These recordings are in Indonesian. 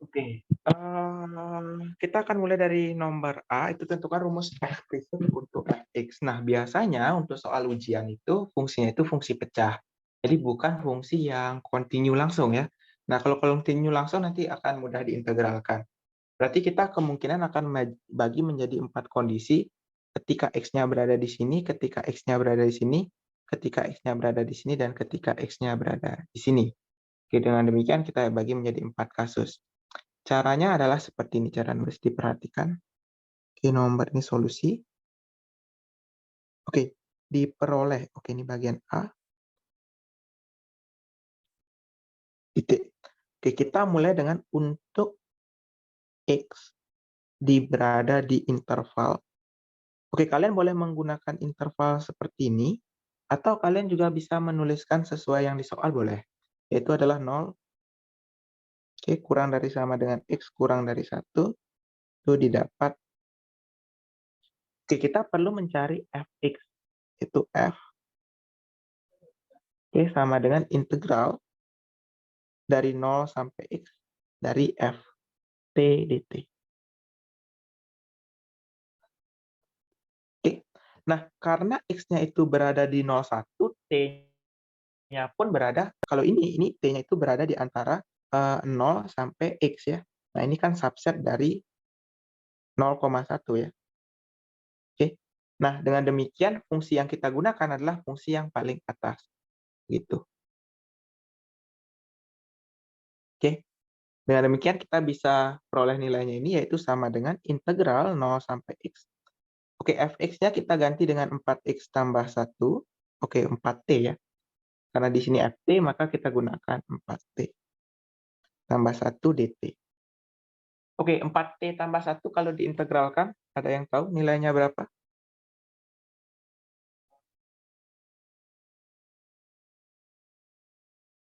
Oke, kita akan mulai dari nomor A, itu tentukan rumus eksplisit untuk fx. Nah, biasanya untuk soal ujian itu fungsinya itu fungsi pecah. Jadi bukan fungsi yang kontinu langsung ya. Nah, kalau kontinu langsung nanti akan mudah diintegralkan. Berarti kita kemungkinan akan bagi menjadi 4 kondisi ketika X-nya berada di sini, ketika X-nya berada di sini, ketika X-nya berada di sini, dan ketika X-nya berada di sini. Oke, dengan demikian kita bagi menjadi 4 kasus. Caranya adalah seperti ini cara nulis, diperhatikan. Oke, nomor ini solusi. Oke, diperoleh. Oke, ini bagian A. Titik. Oke, kita mulai dengan untuk X berada di interval. Oke, kalian boleh menggunakan interval seperti ini, atau kalian juga bisa menuliskan sesuai yang di soal boleh. Yaitu adalah 0, oke, kurang dari sama dengan X kurang dari 1, itu didapat. Oke, kita perlu mencari fx, itu f, oke, sama dengan integral dari 0 sampai X dari f t dt. Oke, nah karena X-nya itu berada di 0,1, T-nya pun berada, kalau ini T-nya itu berada di antara 0 sampai X ya. Nah ini kan subset dari 0,1 ya. Oke, nah dengan demikian fungsi yang kita gunakan adalah fungsi yang paling atas. Gitu. Oke, dengan demikian kita bisa peroleh nilainya ini yaitu sama dengan integral 0 sampai X. Oke, fx-nya kita ganti dengan 4x tambah 1. Oke, 4t ya. Karena di sini ft, maka kita gunakan 4t tambah 1 dt. Oke, 4t tambah 1 kalau diintegralkan, ada yang tahu nilainya berapa?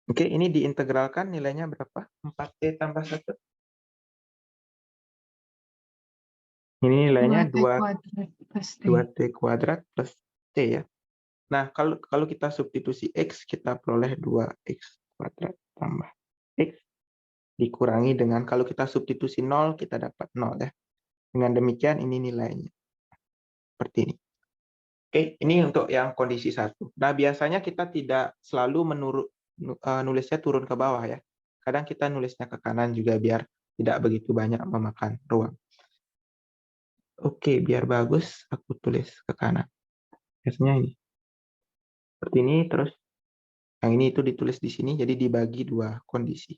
Oke, ini diintegralkan nilainya berapa? 4t tambah 1. Ini nilainya 2t kuadrat plus t. 2t kuadrat plus t ya. Nah, kalau kita substitusi X, kita peroleh 2X kuadrat tambah X dikurangi dengan, kalau kita substitusi 0, kita dapat 0 ya. Dengan demikian ini nilainya. Seperti ini. Oke, ini untuk yang kondisi 1. Nah, biasanya kita tidak selalu nulisnya turun ke bawah ya. Kadang kita nulisnya ke kanan juga biar tidak begitu banyak memakan ruang. Oke, biar bagus aku tulis ke kanan. Biasanya ini. Seperti ini, terus yang ini itu ditulis di sini, jadi dibagi 2 kondisi.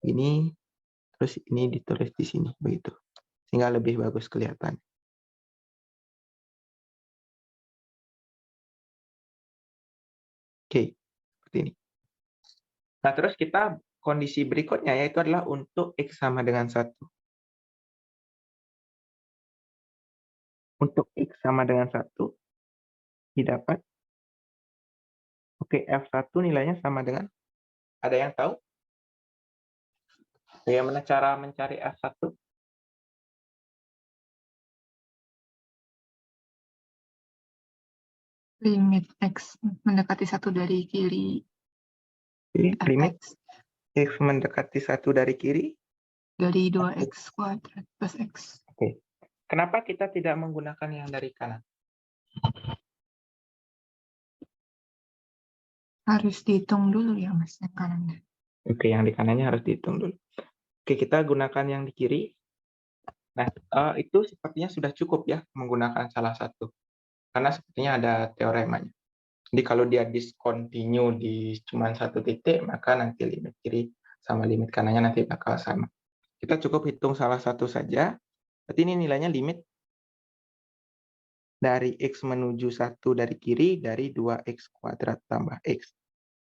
Ini, terus ini ditulis di sini, begitu. Sehingga lebih bagus kelihatan. Oke, seperti ini. Nah, terus kita kondisi berikutnya yaitu adalah untuk X sama dengan 1. Untuk X sama dengan 1 didapat. Oke, F1 nilainya sama dengan, ada yang tahu? Bagaimana cara mencari F1? Limit X mendekati 1 dari kiri. Limit Fx X mendekati 1 dari kiri. dari 2x kuadrat plus x. Oke. Kenapa kita tidak menggunakan yang dari kanan? Harus dihitung dulu ya Mas yang kanannya. Oke, yang di kanannya harus dihitung dulu. Oke, kita gunakan yang di kiri. Nah, itu sepertinya sudah cukup ya menggunakan salah satu. Karena sepertinya ada teoremanya. Jadi kalau dia discontinue di cuma satu titik, maka nanti limit kiri sama limit kanannya nanti bakal sama. Kita cukup hitung salah satu saja. Berarti ini nilainya limit dari X menuju 1 dari kiri dari 2X kuadrat tambah X.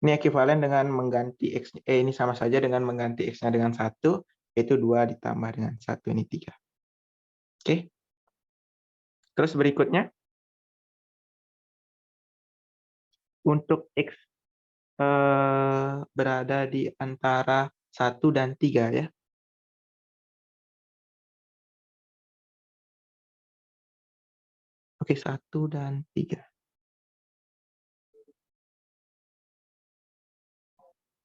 Ini ekuivalen dengan mengganti X, ini sama saja dengan mengganti X-nya dengan 1, yaitu 2 ditambah dengan 1, ini 3. Oke. Terus berikutnya, untuk X berada di antara 1 dan 3 ya. Oke, 1 dan 3.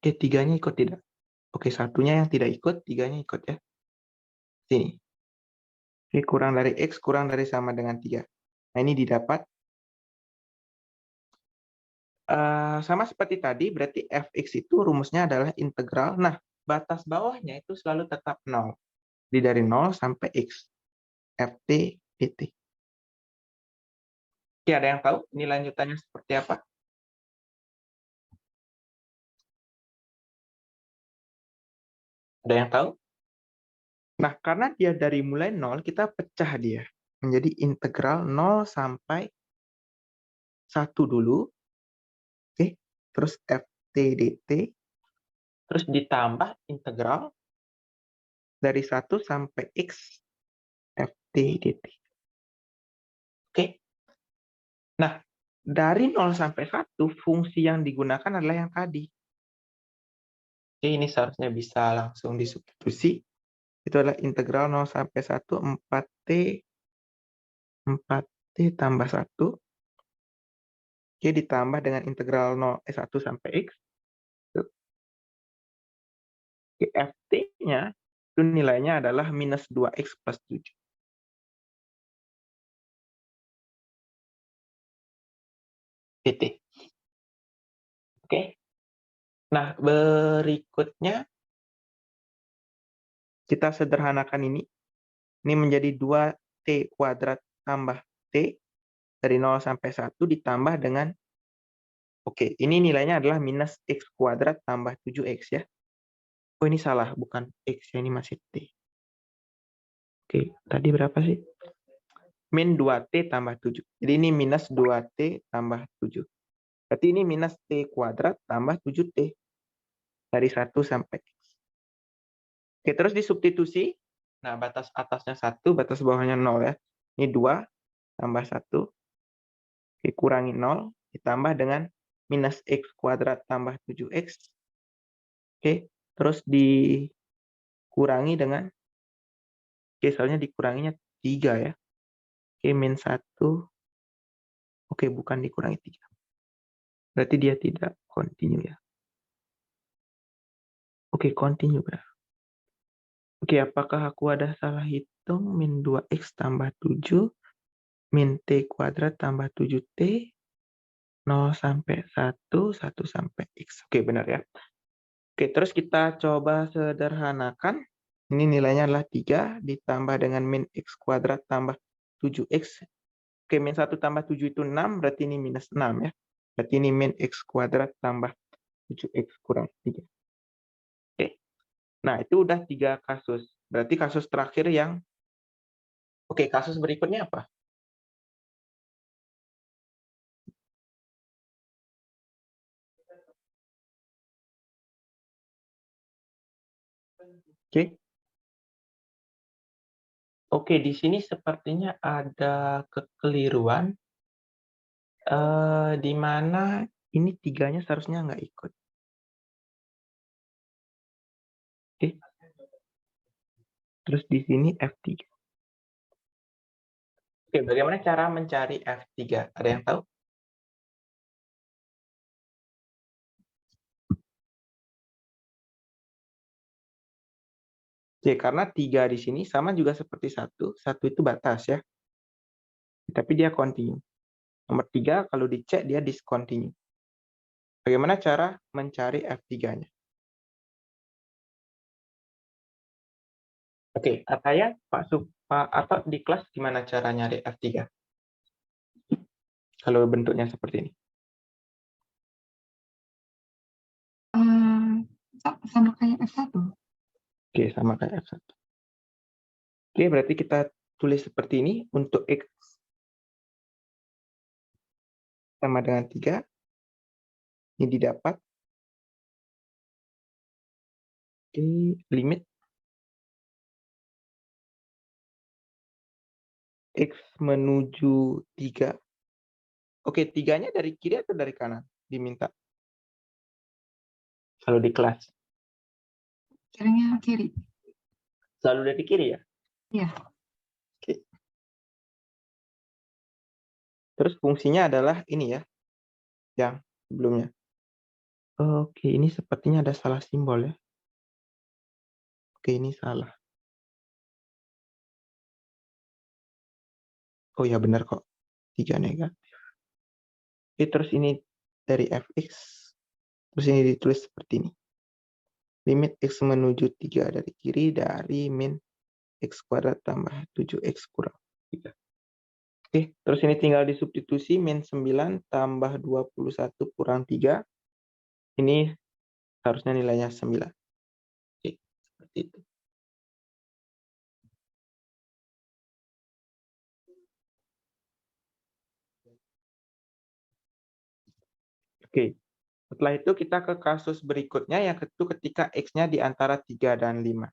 Oke, 3-nya ikut tidak? Oke, 1-nya yang tidak ikut, 3-nya ikut ya. Sini. Oke, kurang dari X kurang dari sama dengan 3. Nah, ini didapat. Sama seperti tadi, berarti fx itu rumusnya adalah integral. Nah, batas bawahnya itu selalu tetap 0. Jadi dari 0 sampai X. Ft dt. Oke, ada yang tahu ini lanjutannya seperti apa? Ada yang tahu? Nah, karena dia dari mulai 0, kita pecah dia menjadi integral 0 sampai 1 dulu. Oke, terus Ft dt. Terus ditambah integral dari 1 sampai X Ft dt. Oke. Nah, dari 0 sampai 1, fungsi yang digunakan adalah yang tadi. Oke, ini seharusnya bisa langsung disubstitusi. Itu adalah integral 0 sampai 1, 4T tambah 1. Oke, ditambah dengan integral 1 sampai X. Oke, Ft-nya itu nilainya adalah minus 2X plus 7. dt. Oke. Nah, berikutnya kita sederhanakan ini. Ini menjadi 2T kuadrat tambah T dari 0 sampai 1 ditambah dengan, oke, ini nilainya adalah minus X kuadrat tambah 7X ya. Oh, ini salah, bukan X ya, ini masih T. Oke, tadi berapa sih? Min 2T tambah 7. Jadi ini minus 2T tambah 7. Berarti ini minus T kuadrat tambah 7T. Dari 1 sampai X. Oke, terus disubstitusi. Nah, batas atasnya 1, batas bawahnya 0 ya. Ini 2 tambah 1. Oke, kurangi 0. Ditambah dengan minus X kuadrat tambah 7X. Oke, terus dikurangi dengan, oke, soalnya dikuranginya 3 ya. Oke, min 1. Oke, bukan dikurangi 3. Berarti dia tidak continue ya. Oke, continue berarti. Oke, apakah aku ada salah hitung? Min 2X tambah 7, min T kuadrat tambah 7T, 0 sampai 1, 1 sampai X. Oke, benar ya. Oke, terus kita coba sederhanakan. Ini nilainya adalah 3, ditambah dengan min X kuadrat tambah 7X. Oke, min 1 tambah 7 itu 6, berarti ini minus 6 ya. Berarti ini min X kuadrat tambah 7X kurang 3. Oke. Nah, itu udah 3 kasus. Berarti kasus terakhir yang, oke, kasus berikutnya apa? Oke. Oke, di sini sepertinya ada kekeliruan, di mana ini 3-nya seharusnya nggak ikut. Oke. Terus di sini F3. Oke, bagaimana cara mencari F3? Ada yang tahu? Oke, karena 3 di sini sama juga seperti 1. 1 itu batas ya. Tapi dia continue. Nomor 3 kalau dicek dia discontinue. Bagaimana cara mencari F3-nya? Oke, Ataya, Pak atau di kelas gimana cara nyari F3? Kalau bentuknya seperti ini. Sama kayak F1. Oke, sama kayak F1. Oke, berarti kita tulis seperti ini. Untuk X sama dengan 3. Ini didapat. Oke, limit X menuju 3. Oke, 3-nya dari kiri atau dari kanan? Diminta. Kalau di kelas. Caranya kiri. Selalu dari kiri ya? Iya. Oke. Terus fungsinya adalah ini ya. Yang sebelumnya. Oke, ini sepertinya ada salah simbol ya. Oke, ini salah. Oh ya benar kok, 3 negatif. Oke, terus ini dari fx, terus ini ditulis seperti ini. Limit x menuju 3 dari kiri dari min x kuadrat tambah 7x kurang 3. Oke, terus ini tinggal disubstitusi min 9 tambah 21 kurang 3. Ini harusnya nilainya 9. Oke, seperti itu. Oke, setelah itu kita ke kasus berikutnya, yaitu ketika X-nya di antara 3 dan 5.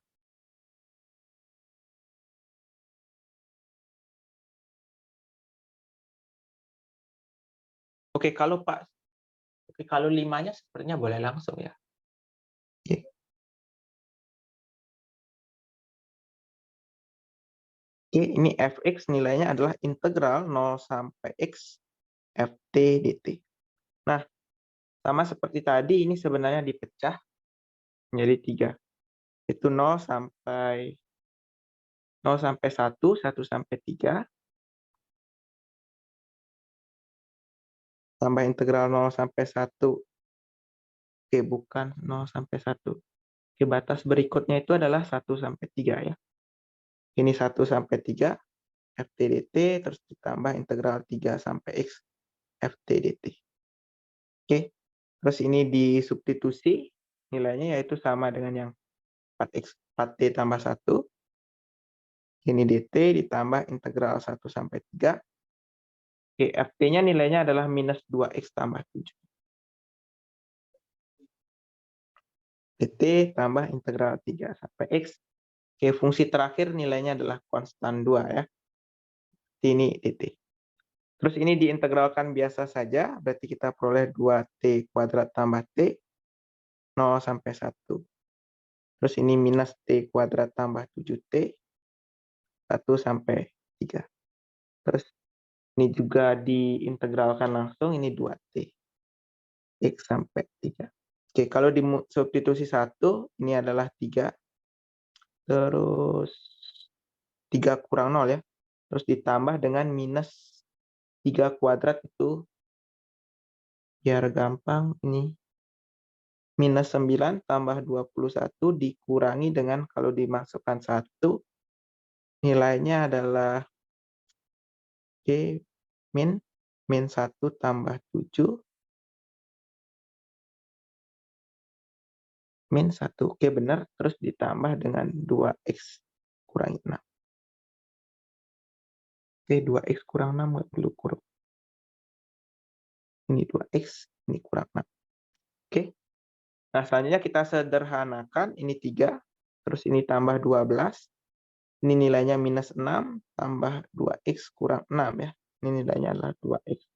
Oke, kalau 5-nya sepertinya boleh langsung ya. Oke. Oke, ini fx nilainya adalah integral 0 sampai x ft dt. Nah, sama seperti tadi, ini sebenarnya dipecah menjadi 3. Itu 0 sampai 1, 1 sampai 3, tambah integral 0 sampai 1. Oke, bukan 0 sampai 1. Oke, batas berikutnya itu adalah 1 sampai 3 ya. Ini 1 sampai 3, ft dt, terus ditambah integral 3 sampai x ft dt. Oke, terus ini disubstitusi, nilainya yaitu sama dengan yang 4t tambah 1. Ini dt ditambah integral 1 sampai 3. Oke, ft-nya nilainya adalah minus 2x tambah 7. dt tambah integral 3 sampai x. Oke, fungsi terakhir nilainya adalah konstan 2 ya. Ini dt. Terus ini diintegralkan biasa saja, berarti kita peroleh 2t kuadrat tambah t, 0 sampai 1. Terus ini minus t kuadrat tambah 7t, 1 sampai 3. Terus ini juga diintegralkan langsung, ini 2t. X sampai 3. Oke, kalau di substitusi 1, ini adalah 3. Terus 3 kurang 0 ya. Terus ditambah dengan minus 3 kuadrat itu, biar gampang, ini minus 9 tambah 21 dikurangi dengan kalau dimasukkan 1, nilainya adalah min 1 tambah 7 min 1. Oke, benar. Terus ditambah dengan 2x kurangi 6. Oke, 2x kurang 6 nggak perlu kurang. Ini 2x, ini kurang 6. Oke. Nah, selanjutnya kita sederhanakan. Ini 3, terus ini tambah 12. Ini nilainya minus 6 tambah 2x kurang 6 ya. Ini nilainya adalah 2x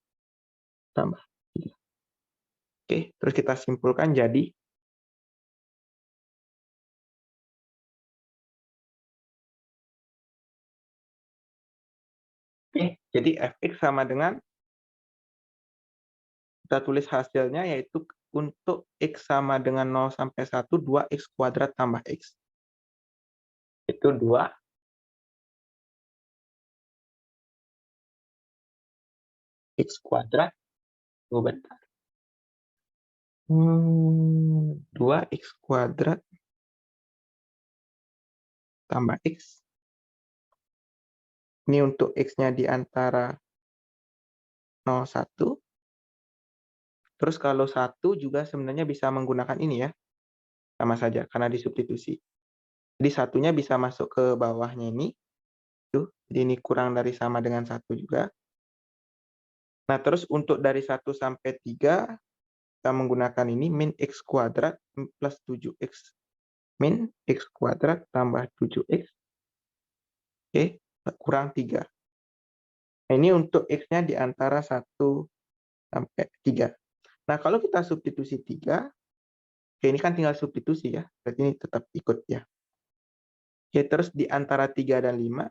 tambah 3. Oke, terus kita simpulkan jadi jadi fx sama dengan, kita tulis hasilnya yaitu untuk x sama dengan 0 sampai 1, 2x kuadrat tambah x. Itu 2 x kuadrat. Oh, bentar. 2x kuadrat tambah x. Ini untuk x-nya di antara 0, 1. Terus kalau 1 juga sebenarnya bisa menggunakan ini ya. Sama saja, karena disubstitusi. Jadi satunya bisa masuk ke bawahnya ini. Tuh, jadi ini kurang dari sama dengan 1 juga. Nah, terus untuk dari 1 sampai 3, kita menggunakan ini min x kuadrat plus 7x. Min x kuadrat tambah 7x. Oke, kurang 3. Nah, ini untuk x-nya di antara 1 sampai 3. Nah, kalau kita substitusi 3, oke, ini kan tinggal substitusi ya, berarti ini tetap ikut ya. Oke, terus di antara 3 dan 5,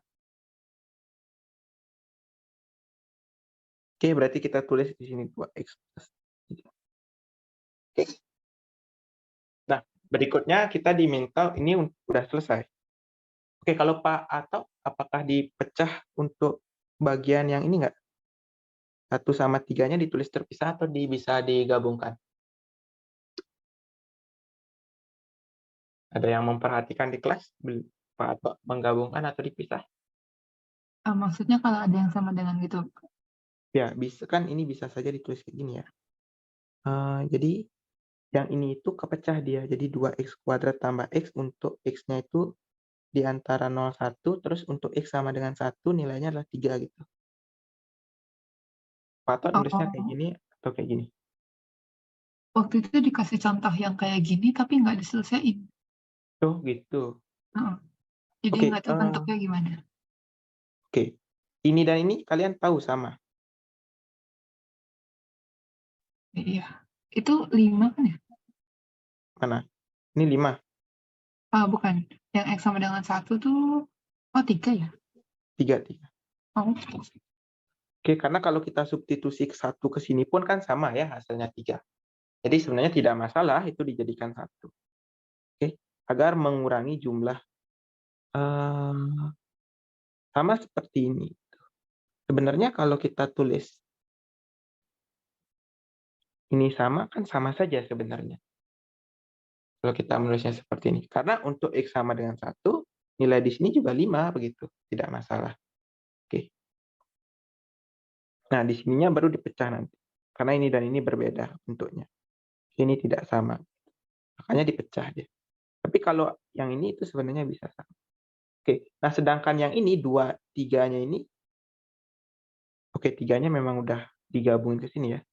oke, berarti kita tulis di sini 2x plus 3. Oke, Berikutnya kita diminta ini udah selesai. Oke, kalau Pak Ato, apakah dipecah untuk bagian yang ini nggak? 1 sama 3-nya ditulis terpisah atau bisa digabungkan? Ada yang memperhatikan di kelas? Pak Ato menggabungkan atau dipisah? Maksudnya kalau ada yang sama dengan gitu? Ya, bisa kan ini bisa saja ditulis kayak gini ya. Jadi yang ini itu kepecah dia, jadi 2x kuadrat tambah x untuk x-nya itu di antara 0, 1, terus untuk x sama dengan 1 nilainya adalah 3 gitu. Pak Ato nulisnya kayak Oh, gini atau kayak gini? waktu itu dikasih contoh yang kayak gini tapi nggak diselesaiin. Oh gitu. Heeh. Jadi Oke, nggak tahu bentuknya gimana. oke. Ini dan ini kalian tahu sama? Iya. Itu 5 kan ya? Mana? Ini 5, Bukan. Yang X sama dengan 1 tuh, 3 ya? 3, 3. Oh, Oke, karena kalau kita substitusi ke 1 ke sini pun kan sama ya hasilnya 3. Jadi sebenarnya tidak masalah itu dijadikan 1. Oke, agar mengurangi jumlah sama seperti ini. Sebenarnya kalau kita tulis ini sama kan sama saja sebenarnya. Kalau kita menulisnya seperti ini. Karena untuk X sama dengan 1, nilai di sini juga 5 begitu, tidak masalah. Oke. Nah, di sininya baru dipecah nanti. Karena ini dan ini berbeda bentuknya. Ini tidak sama. Makanya dipecah dia. Tapi kalau yang ini itu sebenarnya bisa sama. Oke. Nah, sedangkan yang ini 2, 3-nya ini, oke, 3-nya memang udah digabungin ke sini ya.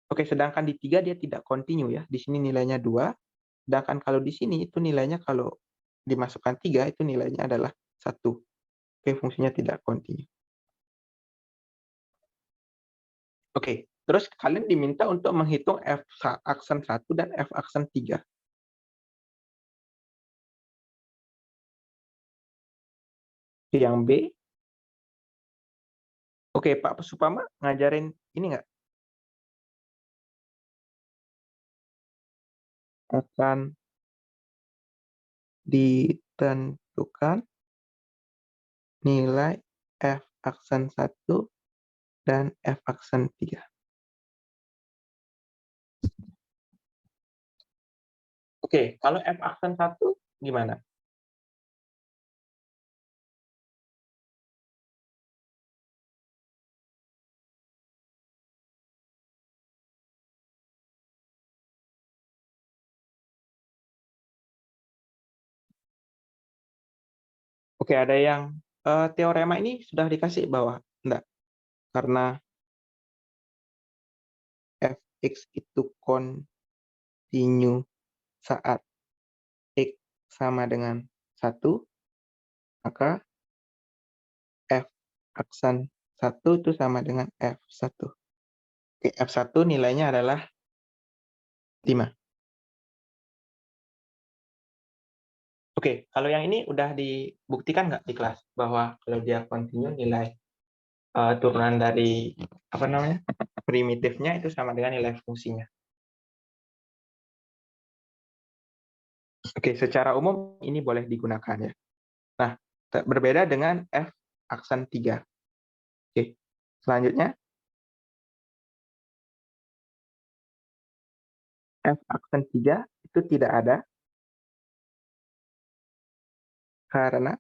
Oke, sedangkan di 3 dia tidak kontinu ya. Di sini nilainya 2, sedangkan kalau di sini itu nilainya kalau dimasukkan 3 itu nilainya adalah 1. Oke, fungsinya tidak kontinu. Oke, terus kalian diminta untuk menghitung f aksen 1 dan f aksen 3. Yang B, oke, Pak Supama ngajarin ini nggak? Akan ditentukan nilai f aksen 1 dan f aksen 3. Oke, kalau f aksen 1 gimana? Oke, ada yang teorema ini sudah dikasih bawah? Enggak, karena fx itu kontinu saat x sama dengan 1, maka f aksen 1 itu sama dengan f1. Oke, f1 nilainya adalah 5. Oke, kalau yang ini udah dibuktikan nggak di kelas bahwa kalau dia kontinu nilai turunan dari apa namanya primitifnya itu sama dengan nilai fungsinya. Oke, secara umum ini boleh digunakan ya. Nah, berbeda dengan f aksen 3. Oke, selanjutnya f aksen 3 itu tidak ada karena,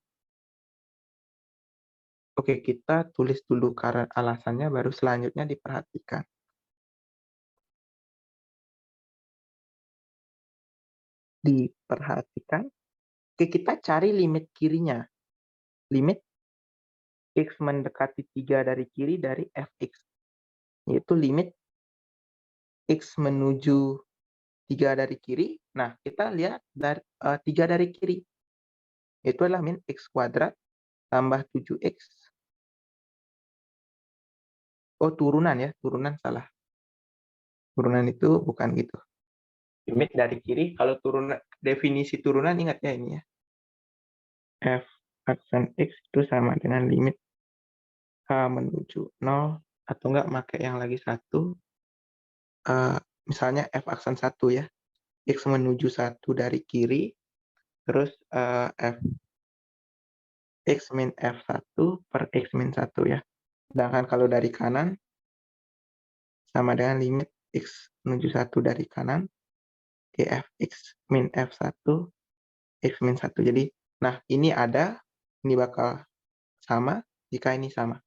oke, kita tulis dulu karena alasannya baru selanjutnya diperhatikan. Diperhatikan. Oke, kita cari limit kirinya. Limit x mendekati 3 dari kiri dari fx, yaitu limit x menuju 3 dari kiri. Nah, kita lihat dari 3 dari kiri. Itu adalah min x kuadrat tambah 7x. Oh, turunan ya, turunan salah. Turunan itu bukan gitu. Limit dari kiri, kalau turunan, definisi turunan ingat ya ini ya. F aksen x itu sama dengan limit h menuju 0 atau enggak pakai yang lagi 1, misalnya f aksen 1 ya. X menuju 1 dari kiri, terus X min F1 per X min 1 ya. Sedangkan kalau dari kanan, sama dengan limit X menuju 1 dari kanan, X min F1, X min 1. Jadi, nah ini ada, ini bakal sama jika ini sama.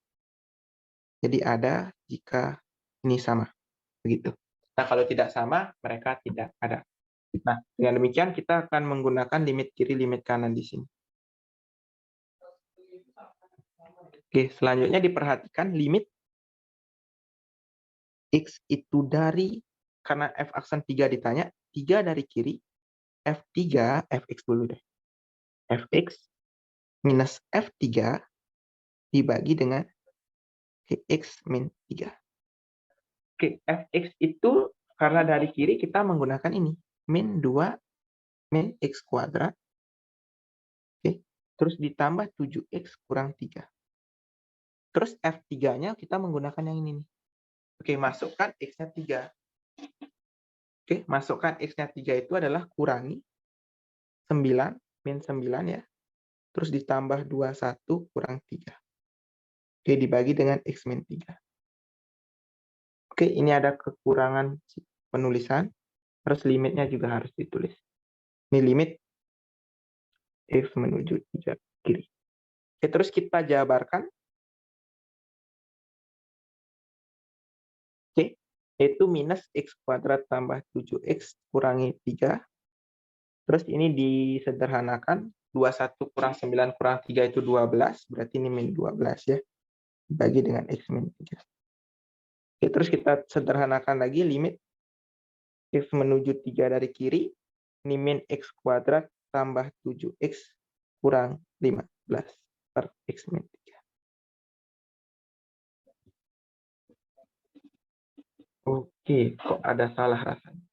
Jadi ada jika ini sama. Begitu. Nah, kalau tidak sama, mereka tidak ada. Nah, dengan demikian kita akan menggunakan limit kiri, limit kanan di sini. Oke, selanjutnya diperhatikan limit X itu dari, karena F aksen 3 ditanya, 3 dari kiri, F3, Fx dulu deh. Fx minus F3 dibagi dengan X min 3. Oke, Fx itu karena dari kiri kita menggunakan ini. Min 2 min X kuadrat. Oke, terus ditambah 7X kurang 3. Terus F3-nya kita menggunakan yang ini nih. Oke, masukkan X-nya 3. Oke, masukkan X-nya 3 itu adalah kurangi 9 min 9 ya. Terus ditambah 21 kurang 3. Oke, dibagi dengan X min 3. Oke, ini ada kekurangan penulisan. Terus limitnya juga harus ditulis. Ini limit X menuju 3 kiri. Oke, terus kita jabarkan. Oke, itu minus X kuadrat tambah 7X kurangi 3. Terus ini disederhanakan. 21 kurang 9 kurang 3 itu 12. Berarti ini min 12 ya. Dibagi dengan X min 3. Oke, terus kita sederhanakan lagi limit X menuju 3 dari kiri. Ini min X kuadrat tambah 7X kurang 15 per X min 3. Oke, kok ada salah rasanya.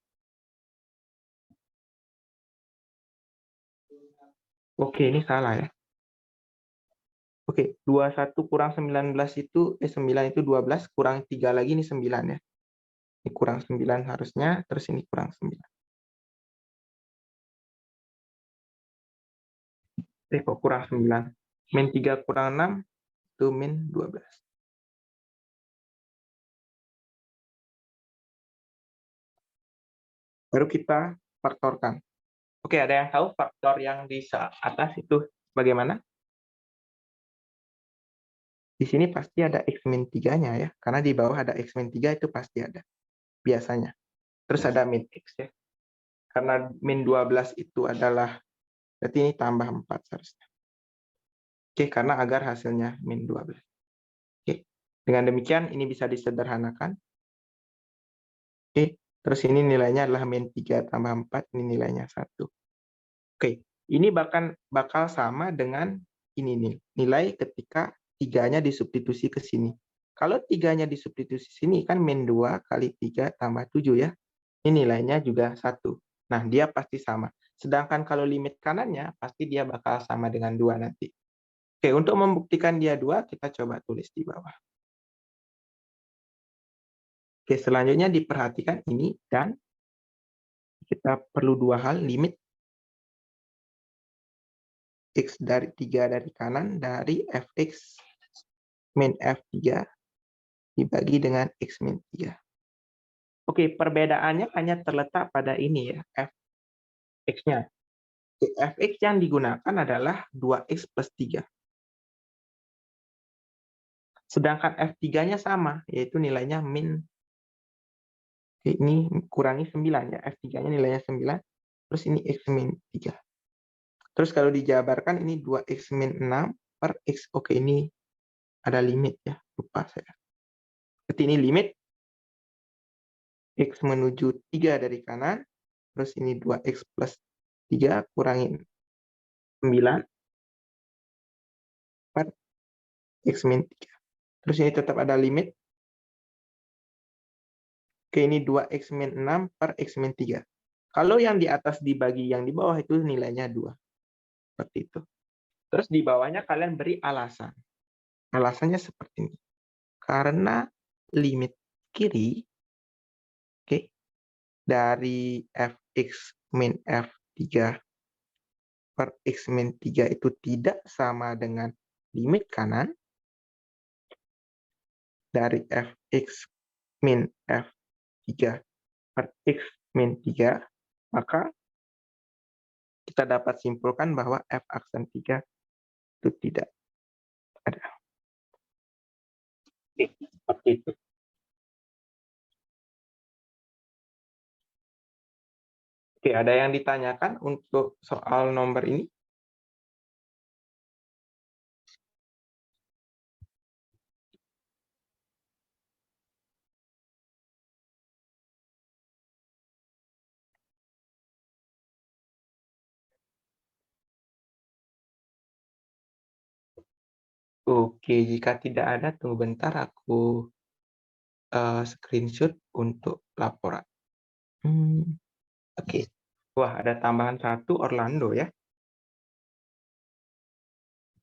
Oke, ini salah ya. Oke, 21 kurang 19 itu, 9 itu 12, kurang 3 lagi ini 9 ya. Ini kurang 9 harusnya, terus ini kurang 9. Kok kurang 9? Min 3 kurang 6, itu min 12. Baru kita faktorkan. Oke, ada yang tahu faktor yang di atas itu bagaimana? Di sini pasti ada X min 3-nya ya, karena di bawah ada X min 3 itu pasti ada, biasanya. Terus ada min X ya. Karena min 12 itu adalah, berarti ini tambah 4 seharusnya. Oke, karena agar hasilnya min 12. Oke, dengan demikian ini bisa disederhanakan. Oke, terus ini nilainya adalah min 3 tambah 4, ini nilainya 1. Oke, ini bakal sama dengan ini nih, nilai ketika 3-nya disubstitusi ke sini. Kalau 3-nya disubstitusi sini kan min 2 kali 3 tambah 7 ya. Ini nilainya juga 1. Nah, dia pasti sama. Sedangkan kalau limit kanannya, pasti dia bakal sama dengan 2 nanti. Oke, untuk membuktikan dia 2, kita coba tulis di bawah. Oke, selanjutnya diperhatikan ini, dan kita perlu 2 hal, limit X dari 3 dari kanan dari Fx min F3 dibagi dengan X min 3. Oke, perbedaannya hanya terletak pada ini ya, Fx-nya. Fx yang digunakan adalah 2X plus 3. Sedangkan F3-nya sama, yaitu nilainya min, ini kurangi 9 ya, F3-nya nilainya 9, terus ini X min 3. Terus kalau dijabarkan ini 2X min 6 per X, oke ini ada limit ya, lupa saya. Berarti ini limit X menuju 3 dari kanan, terus ini 2X plus 3 kurangin 9 per X min 3. Terus ini tetap ada limit. Oke, ini 2X min 6 per X min 3. Kalau yang di atas dibagi yang di bawah itu nilainya 2. Seperti itu. Terus di bawahnya kalian beri alasan. Alasannya seperti ini. Karena limit kiri, oke, dari fx min f3 per x min 3 itu tidak sama dengan limit kanan dari fx min f3 per x min 3, maka kita dapat simpulkan bahwa f aksen 3 itu tidak ada. Seperti itu. Oke, ada yang ditanyakan untuk soal nomor ini? Oke, jika tidak ada, tunggu bentar aku screenshot untuk laporan. Oke. Wah, ada tambahan satu Orlando ya.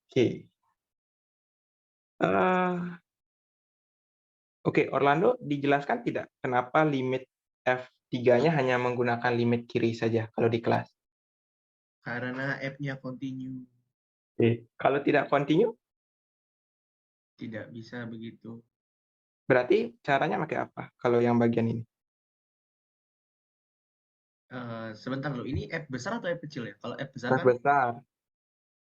Oke. Oke, Orlando dijelaskan tidak kenapa limit F3-nya hanya menggunakan limit kiri saja kalau di kelas? Karena F-nya continue. Oke. Kalau tidak continue, Tidak bisa begitu. berarti caranya pakai apa kalau yang bagian ini? Sebentar loh, ini F besar atau F kecil ya? Kalau F besar F kan, besar.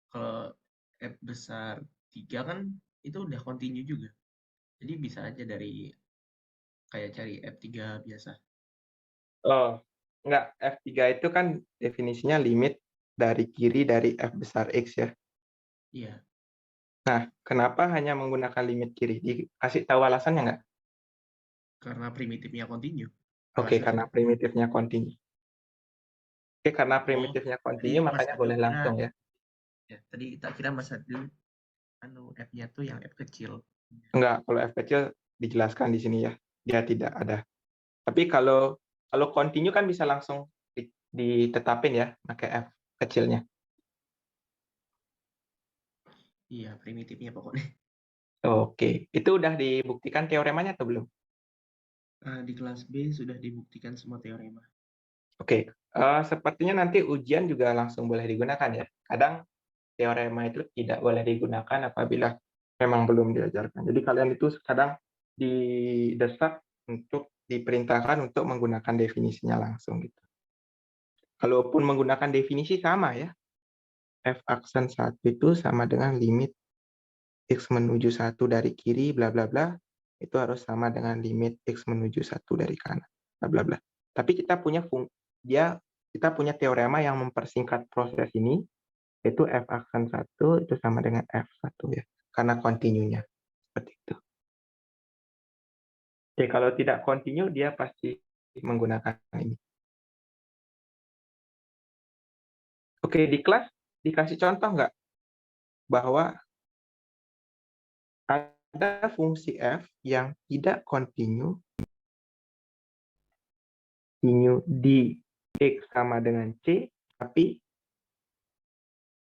kalau F besar 3 kan itu udah continue juga. Jadi bisa aja dari kayak cari F3 biasa. Oh, enggak. F3 itu kan definisinya limit dari kiri dari F besar X ya. Iya, Nah, kenapa hanya menggunakan limit kiri? Dikasih tahu alasannya nggak? karena primitifnya continue. Oke, Alasannya karena tuh. primitifnya continue. Oke, karena Oh, primitifnya tadi continue, Mas makanya Adil boleh kira langsung ya. tadi tak kira Mas Adil F-nya tuh yang F kecil. Enggak, kalau F kecil dijelaskan di sini ya. Dia tidak ada. Tapi kalau continue kan bisa langsung ditetapin ya, pakai F kecilnya. Iya, primitifnya pokoknya. Oke, itu udah dibuktikan teoremanya atau belum? Di kelas B sudah dibuktikan semua teorema. Oke, sepertinya nanti ujian juga langsung boleh digunakan ya. Kadang teorema itu tidak boleh digunakan apabila memang belum diajarkan. Jadi kalian itu kadang didesak untuk diperintahkan untuk menggunakan definisinya langsung gitu. Kalaupun menggunakan definisi sama ya, f aksen 1 itu sama dengan limit x menuju 1 dari kiri, bla bla bla, itu harus sama dengan limit x menuju 1 dari kanan, bla bla bla. Tapi kita punya teorema yang mempersingkat proses ini, yaitu f aksen 1 itu sama dengan f1 ya, karena kontinunya. Seperti itu. Oke, kalau tidak continue, dia pasti menggunakan ini. Oke, di kelas dikasih contoh nggak bahwa ada fungsi f yang tidak continue di x sama dengan c, tapi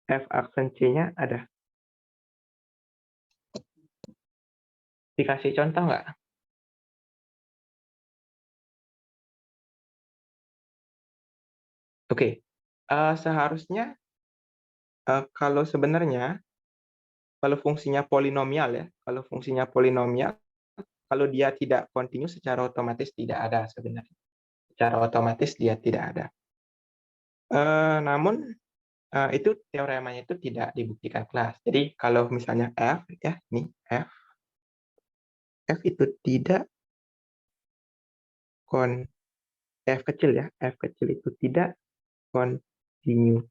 f aksen c-nya ada. Dikasih contoh nggak? Oke, seharusnya kalau sebenarnya kalau fungsinya polinomial ya, kalau dia tidak continue secara otomatis tidak ada sebenarnya. Secara otomatis dia tidak ada. Namun itu teoremanya itu tidak dibuktikan kelas. Jadi kalau misalnya f ya, ini f itu tidak f kecil ya, f kecil itu tidak continue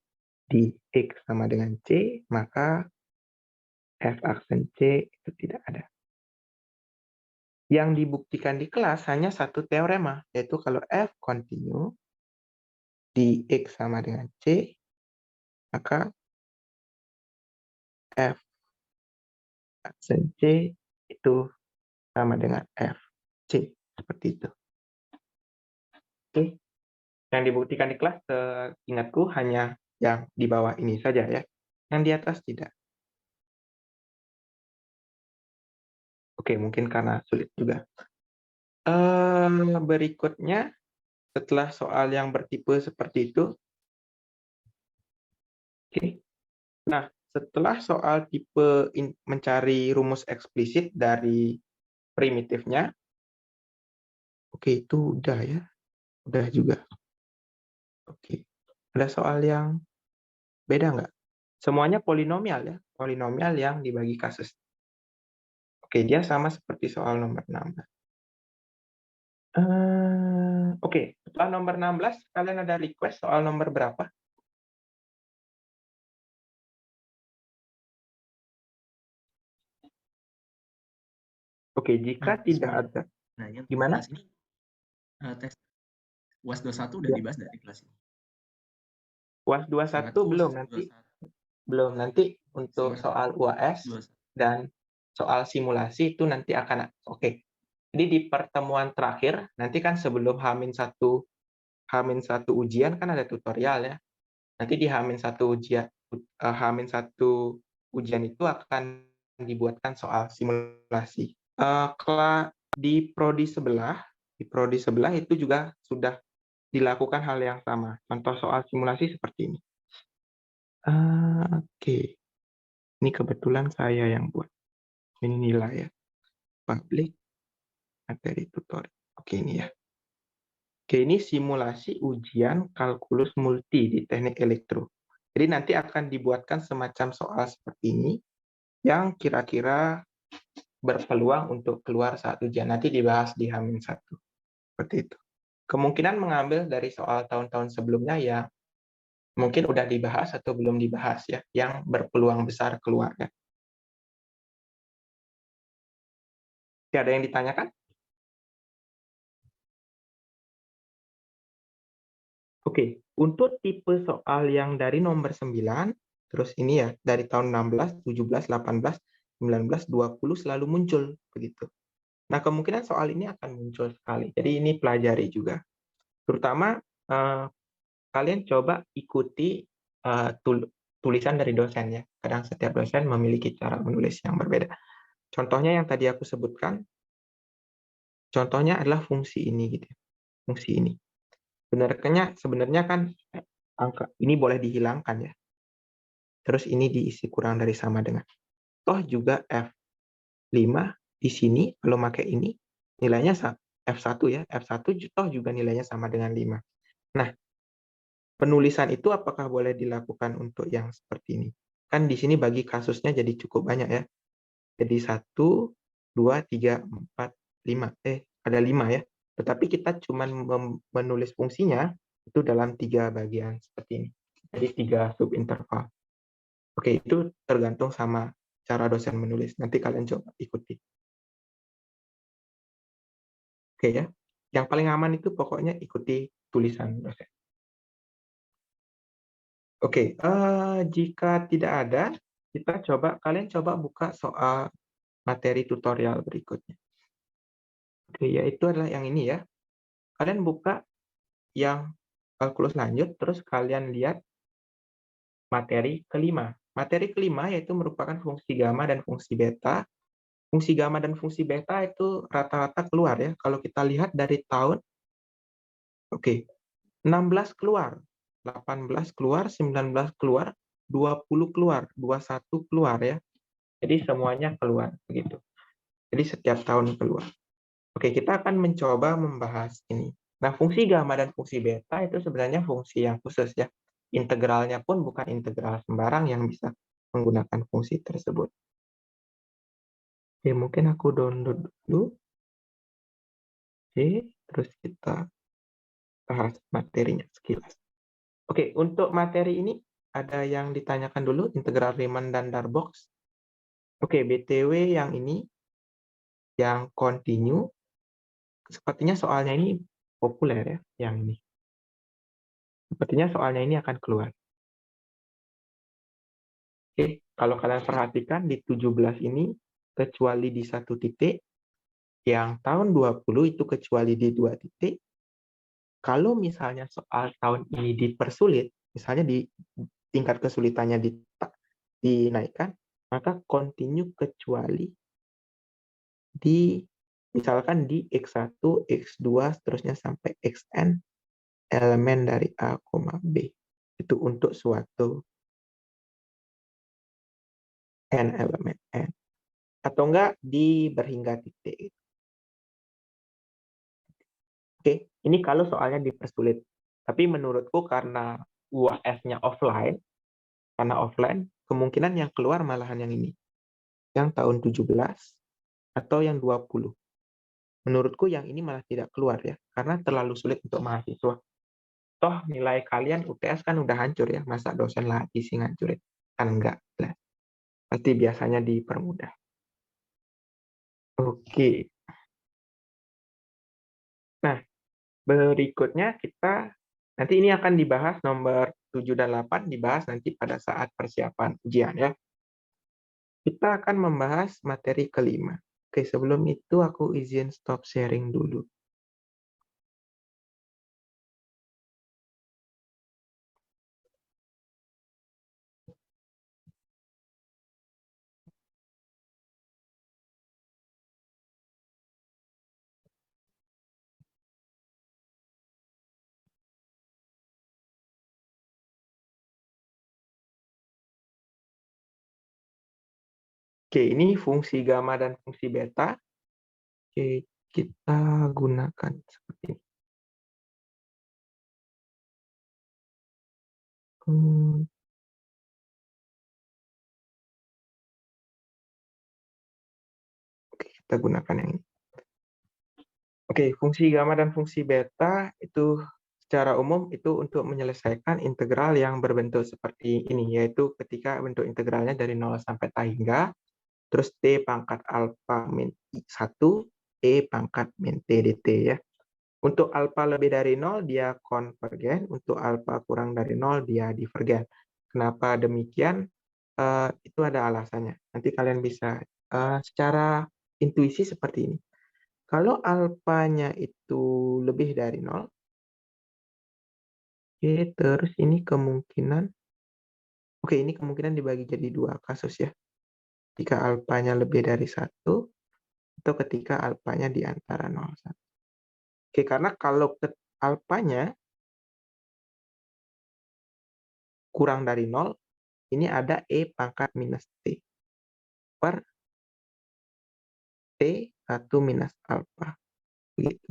di x sama dengan c, maka f aksen c itu tidak ada. Yang dibuktikan di kelas hanya satu teorema, yaitu kalau f continue di x sama dengan c, maka f aksen c itu sama dengan f c, seperti itu. Oke, yang dibuktikan di kelas seingatku hanya yang di bawah ini saja ya, yang di atas tidak. Oke, mungkin karena sulit juga. Berikutnya setelah soal yang bertipe seperti itu, oke. Nah, setelah soal tipe mencari rumus eksplisit dari primitifnya, oke itu udah ya, udah juga. Oke, ada soal yang beda nggak? Semuanya polinomial ya, polinomial yang dibagi kasus. Oke, dia sama seperti soal nomor 16. Oke, setelah nomor 16, kalian ada request soal nomor berapa? Oke, jika tidak Semua. ada. Nah, yang Gimana? kelas ini tes UAS 21 udah Ya. dibahas dari kelas ini. UAS 21 Ingatku belum, 21 nanti untuk semangat soal UAS 21. dan soal simulasi itu nanti akan oke. Jadi di pertemuan terakhir nanti kan sebelum H-1 ujian kan ada tutorial ya. Nanti di H-1 ujian itu akan dibuatkan soal simulasi. Di prodi sebelah itu juga sudah dilakukan hal yang sama. Contoh soal simulasi seperti ini. Oke. Ini kebetulan saya yang buat. Ini nilai ya. Public materi tutorial. Oke, ini ya. Oke, ini simulasi ujian kalkulus multi di teknik elektro. Jadi nanti akan dibuatkan semacam soal seperti ini yang kira-kira berpeluang untuk keluar saat ujian. Nanti dibahas di H-1. Seperti itu. Kemungkinan mengambil dari soal tahun-tahun sebelumnya yang mungkin udah dibahas atau belum dibahas ya, yang berpeluang besar keluar ya. Ada yang ditanyakan? Oke, untuk tipe soal yang dari nomor 9, terus ini ya, dari tahun 16, 17, 18, 19, 20 selalu muncul begitu. Nah, kemungkinan soal ini akan muncul sekali. Jadi ini pelajari juga. Terutama kalian coba ikuti tulisan dari dosen ya. Kadang setiap dosen memiliki cara menulis yang berbeda. Contohnya yang tadi aku sebutkan, contohnya adalah fungsi ini gitu. Fungsi ini. Sebenarnya kan angka ini boleh dihilangkan ya. Terus ini diisi kurang dari sama dengan. Toh juga F5 di sini kalau pakai ini nilainya F1 ya. F1 toh juga nilainya sama dengan 5. Nah, penulisan itu apakah boleh dilakukan untuk yang seperti ini? Kan di sini bagi kasusnya jadi cukup banyak ya. Jadi 1, 2, 3, 4, 5. Ada 5 ya. Tetapi kita cuma menulis fungsinya itu dalam 3 bagian seperti ini. Jadi 3 subinterval. Oke, itu tergantung sama cara dosen menulis. Nanti kalian coba ikuti. Oke ya. Yang paling aman itu pokoknya ikuti tulisan dosen. Oke, jika tidak ada, kalian coba buka soal materi tutorial berikutnya. Oke, yaitu adalah yang ini ya. Kalian buka yang kalkulus lanjut, terus kalian lihat materi kelima. Materi kelima yaitu merupakan fungsi gamma dan fungsi beta. Fungsi gamma dan fungsi beta itu rata-rata keluar ya. Kalau kita lihat dari tahun, oke, 16 keluar, 18 keluar, 19 keluar, 20 keluar, 21 keluar ya. Jadi semuanya keluar begitu. Jadi setiap tahun keluar. Oke, kita akan mencoba membahas ini. Nah, fungsi gamma dan fungsi beta itu sebenarnya fungsi yang khusus ya. Integralnya pun bukan integral sembarang yang bisa menggunakan fungsi tersebut. Oke, mungkin aku download dulu. Oke, terus kita bahas materinya sekilas. Oke, untuk materi ini ada yang ditanyakan dulu, integral Riemann dan Darboux. Oke, BTW yang ini, yang continue, sepertinya soalnya ini populer ya, yang ini. Sepertinya soalnya ini akan keluar. Oke, kalau kalian perhatikan di 17 ini, kecuali di satu titik, yang tahun 20 itu kecuali di 2 titik, kalau misalnya soal tahun ini dipersulit, misalnya di tingkat kesulitannya dinaikkan, maka continue kecuali di misalkan di X1, X2, seterusnya sampai Xn, elemen dari A, B. Itu untuk suatu n elemen n. Atau enggak di berhingga titik. Oke, ini kalau soalnya dipersulit. Tapi menurutku karena UAS-nya offline, kemungkinan yang keluar malahan yang ini. Yang tahun 17 atau yang 20. Menurutku yang ini malah tidak keluar ya, karena terlalu sulit untuk mahasiswa. Toh nilai kalian UTS kan udah hancur ya, masa dosen lagi sih ngancurin? Kan enggak. Pasti biasanya dipermudah. Oke. Nah, berikutnya kita nanti ini akan dibahas nomor 7 dan 8 dibahas nanti pada saat persiapan ujian ya. Kita akan membahas materi kelima. Oke, sebelum itu aku izin stop sharing dulu. Oke, ini fungsi gamma dan fungsi beta. Oke, kita gunakan seperti ini. Oke, kita gunakan yang ini. Oke, fungsi gamma dan fungsi beta itu secara umum itu untuk menyelesaikan integral yang berbentuk seperti ini, yaitu ketika bentuk integralnya dari 0 sampai t hingga, terus t pangkat alfa min 1, e pangkat min t dt ya. Untuk alfa lebih dari 0 dia konvergen, untuk alfa kurang dari 0 dia divergen. Kenapa demikian? Itu ada alasannya. Nanti kalian bisa secara intuisi seperti ini. Kalau alfanya itu lebih dari 0, oke, terus ini kemungkinan dibagi jadi dua kasus ya. Jika alfanya lebih dari 1, atau ketika alfanya di antara 0 1. Oke, karena kalau alfanya kurang dari 0, ini ada e pangkat minus t per t1 minus alfa. Begitu.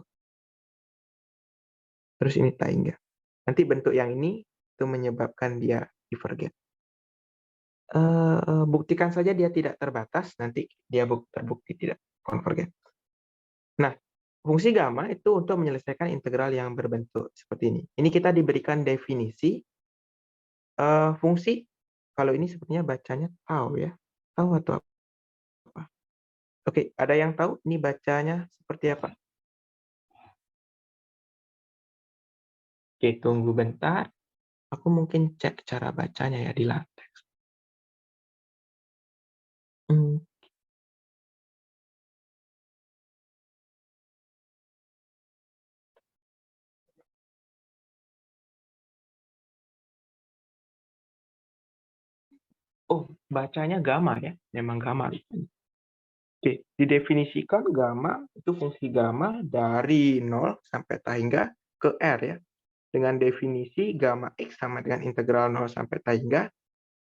Terus ini t hingga. Nanti bentuk yang ini itu menyebabkan dia divergen. Buktikan saja dia tidak terbatas, nanti dia terbukti tidak konvergen. Nah, fungsi gamma itu untuk menyelesaikan integral yang berbentuk seperti ini. Ini kita diberikan definisi fungsi. Kalau ini sepertinya bacanya tau ya. Tau atau apa? Oke, ada yang tahu ini bacanya seperti apa? Oke, tunggu bentar. Aku mungkin cek cara bacanya ya di LaTeX. Oh, bacanya gamma ya. Memang gamma. Oke, didefinisikan gamma itu fungsi gamma dari 0 sampai t hingga ke R ya. Dengan definisi gamma X sama dengan integral 0 sampai t hingga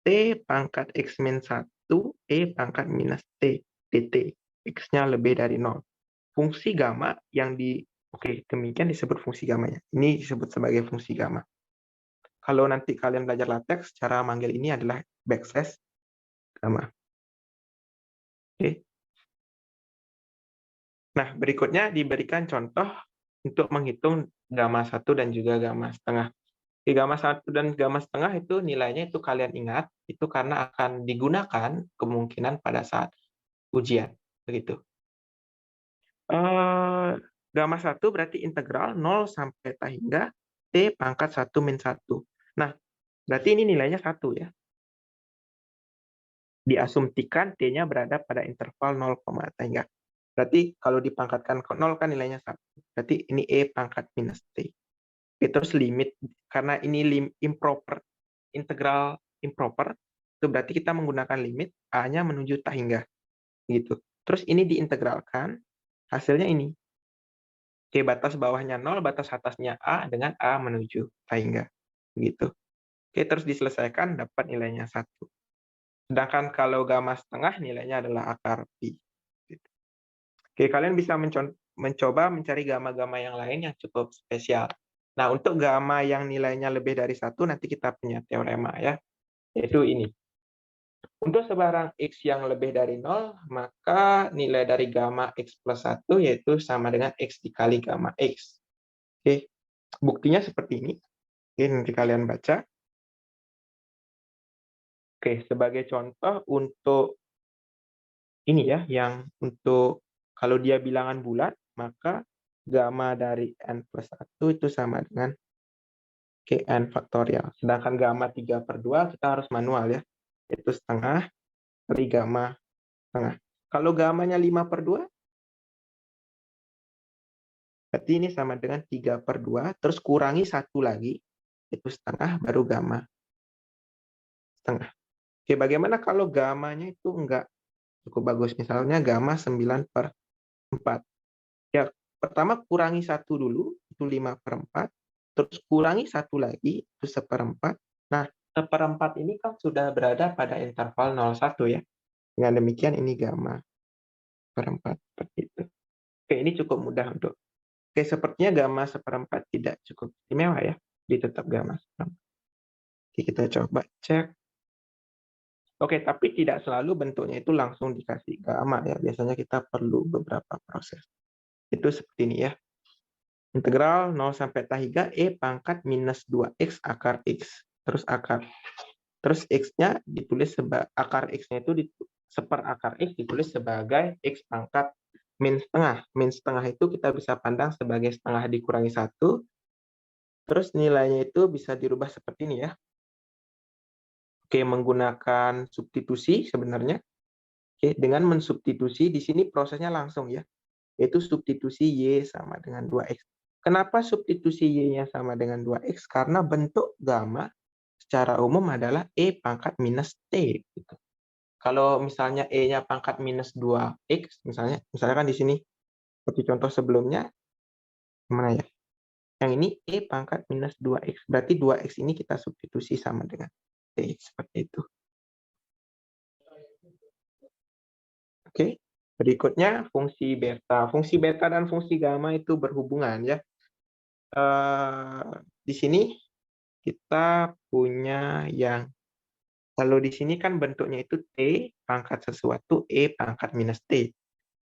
T pangkat X min 1 E pangkat minus T dt. X-nya lebih dari 0. Fungsi gamma yang demikian disebut fungsi gamanya. Ini disebut sebagai fungsi gamma. Kalau nanti kalian belajar LaTeX, cara manggil ini adalah backslash gamma. Oke. Nah, berikutnya diberikan contoh untuk menghitung gamma 1 dan juga gamma setengah. Di gamma 1 dan gamma setengah itu nilainya itu kalian ingat, itu karena akan digunakan kemungkinan pada saat ujian. Begitu. Gamma 1 berarti integral 0 sampai t hingga t pangkat 1 min 1. Nah, berarti ini nilainya 1 ya. Diasumsikan t-nya berada pada interval 0, t hingga. Berarti kalau dipangkatkan ke 0 kan nilainya 1. Berarti ini E pangkat minus T. Oke, terus limit, karena ini improper, integral improper, itu berarti kita menggunakan limit A-nya menuju t hingga. Gitu. Terus ini diintegralkan, hasilnya ini. Oke, batas bawahnya 0, batas atasnya A dengan A menuju Saingga. Begitu. Oke, terus diselesaikan dapat nilainya 1. Sedangkan kalau gamma setengah nilainya adalah akar pi. Gitu. Oke, kalian bisa mencoba mencari gamma-gamma yang lain yang cukup spesial. Nah, untuk gamma yang nilainya lebih dari 1, nanti kita punya teorema ya, yaitu ini. Untuk sebarang X yang lebih dari 0, maka nilai dari gamma X plus 1 yaitu sama dengan X dikali gamma X. Oke, buktinya seperti ini. Oke, nanti kalian baca. Oke, sebagai contoh untuk ini ya, yang untuk kalau dia bilangan bulat, maka gamma dari n plus 1 itu sama dengan Kn faktorial. Sedangkan gamma 3/2 kita harus manual ya, yaitu setengah kali gamma setengah. Kalau gammanya 5/2, berarti ini sama dengan 3/2, terus kurangi 1 lagi, itu setengah, baru gamma setengah. Oke, bagaimana kalau gammanya itu enggak cukup bagus? Misalnya gamma 9/4. Ya, pertama kurangi 1 dulu, itu 5/4, terus kurangi 1 lagi, itu 1/4. Nah, 1/4 ini kan sudah berada pada interval 0,1 ya. Dengan demikian ini gamma seperempat, seperti itu. Oke, ini cukup mudah untuk. Oke, sepertinya gamma 1/4 tidak cukup istimewa ya. Dia tetap gamma 1/4. Oke, kita coba cek. Oke, tapi tidak selalu bentuknya itu langsung dikasih gamma ya. Biasanya kita perlu beberapa proses. Itu seperti ini ya. Integral 0 sampai T3 E pangkat minus 2X akar X. Terus akar. Terus X-nya ditulis sebagai akar X-nya itu seperakar X ditulis sebagai X pangkat min setengah. Min setengah itu kita bisa pandang sebagai setengah dikurangi 1. Terus nilainya itu bisa dirubah seperti ini ya. Oke, menggunakan substitusi sebenarnya. Oke, dengan mensubstitusi di sini prosesnya langsung ya. Yaitu substitusi Y sama dengan 2X. Kenapa substitusi Y-nya sama dengan 2X? Karena bentuk gamma secara umum adalah E pangkat minus T. Gitu. Kalau misalnya E-nya pangkat minus 2X, misalnya kan di sini, seperti contoh sebelumnya, mana ya? Yang ini E pangkat minus 2X. Berarti 2X ini kita substitusi sama dengan T. Seperti itu. Oke. Berikutnya fungsi beta. Fungsi beta dan fungsi gamma itu berhubungan ya. Di sini kita punya yang kalau di sini kan bentuknya itu T pangkat sesuatu E pangkat minus T.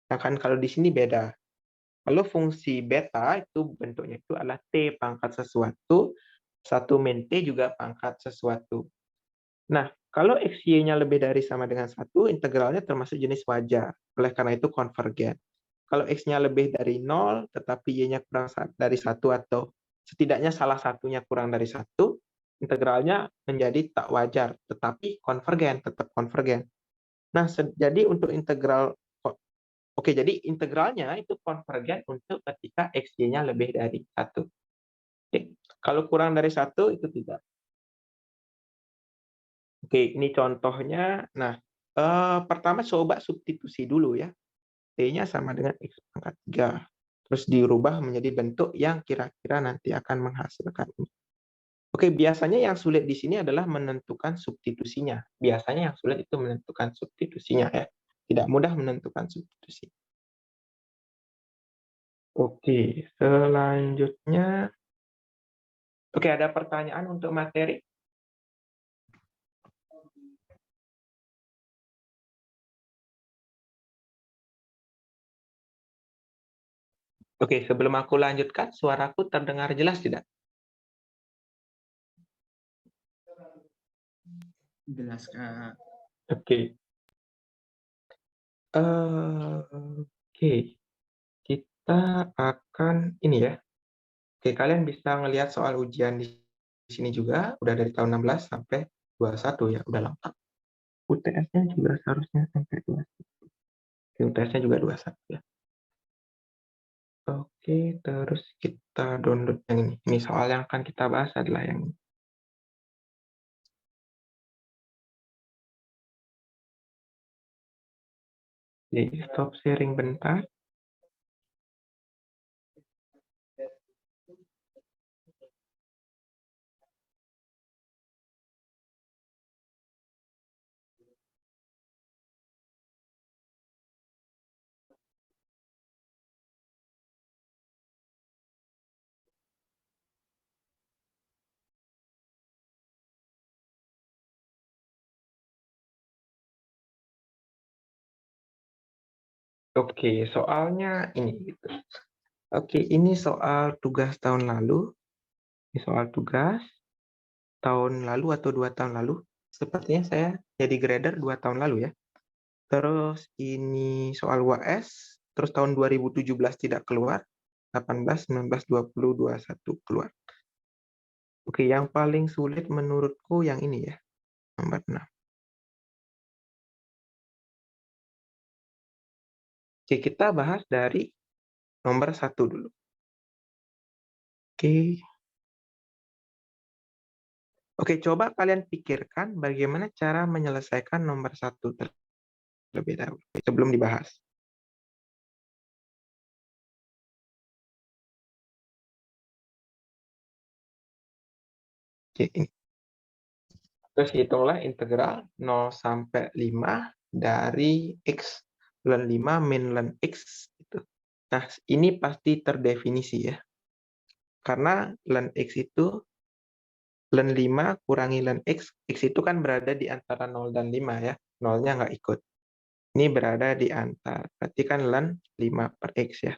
Sedangkan kalau di sini beda. Kalau fungsi beta itu bentuknya itu adalah T pangkat sesuatu, 1 min T juga pangkat sesuatu. Nah, kalau XY-nya lebih dari sama dengan 1, integralnya termasuk jenis wajar. Oleh karena itu konvergen. Kalau X-nya lebih dari 0, tetapi Y-nya kurang dari 1 atau setidaknya salah satunya kurang dari 1, integralnya menjadi tak wajar, tetapi konvergen, tetap konvergen. Nah, jadi untuk integral, oke, jadi integralnya itu konvergen untuk ketika XY-nya lebih dari 1. Oke. Kalau kurang dari 1, itu tidak. Oke, ini contohnya. Nah, pertama coba substitusi dulu ya. T-nya sama dengan X pangkat 3. Terus dirubah menjadi bentuk yang kira-kira nanti akan menghasilkan ini. Oke, biasanya yang sulit di sini adalah menentukan substitusinya. Biasanya yang sulit itu menentukan substitusinya ya. Tidak mudah menentukan substitusi. Oke, selanjutnya. Oke, ada pertanyaan untuk materi? Oke, sebelum aku lanjutkan, suaraku terdengar jelas tidak? Jelas, Kak. Oke. Oke, kita akan ini ya. Oke, kalian bisa ngelihat soal ujian di sini juga, udah dari tahun 16 sampai 21 ya, udah lengkap. UTS-nya juga seharusnya sampai 21. Oke, UTS-nya juga 21 ya. Oke, terus kita download yang ini. Ini soal yang akan kita bahas adalah yang ini. Jadi, stop sharing bentar. Oke, soalnya ini gitu. Oke, ini soal tugas tahun lalu. Ini soal tugas tahun lalu atau 2 tahun lalu. Sepertinya saya jadi grader 2 tahun lalu ya. Terus ini soal UAS, terus tahun 2017 tidak keluar, 18, 19, 20, 21 keluar. Oke, yang paling sulit menurutku yang ini ya, nomor 6. Oke, kita bahas dari nomor 1 dulu. Oke. Oke, coba kalian pikirkan bagaimana cara menyelesaikan nomor 1 terlebih dahulu sebelum dibahas. Oke, ini. Terus hitunglah integral 0 sampai 5 dari X ln 5 min ln X. Gitu. Nah, ini pasti terdefinisi ya. Karena ln X itu ln 5 kurangi ln X. X itu kan berada di antara 0 dan 5 ya. 0-nya nggak ikut. Ini berada di antara. Berarti kan ln 5 per X ya.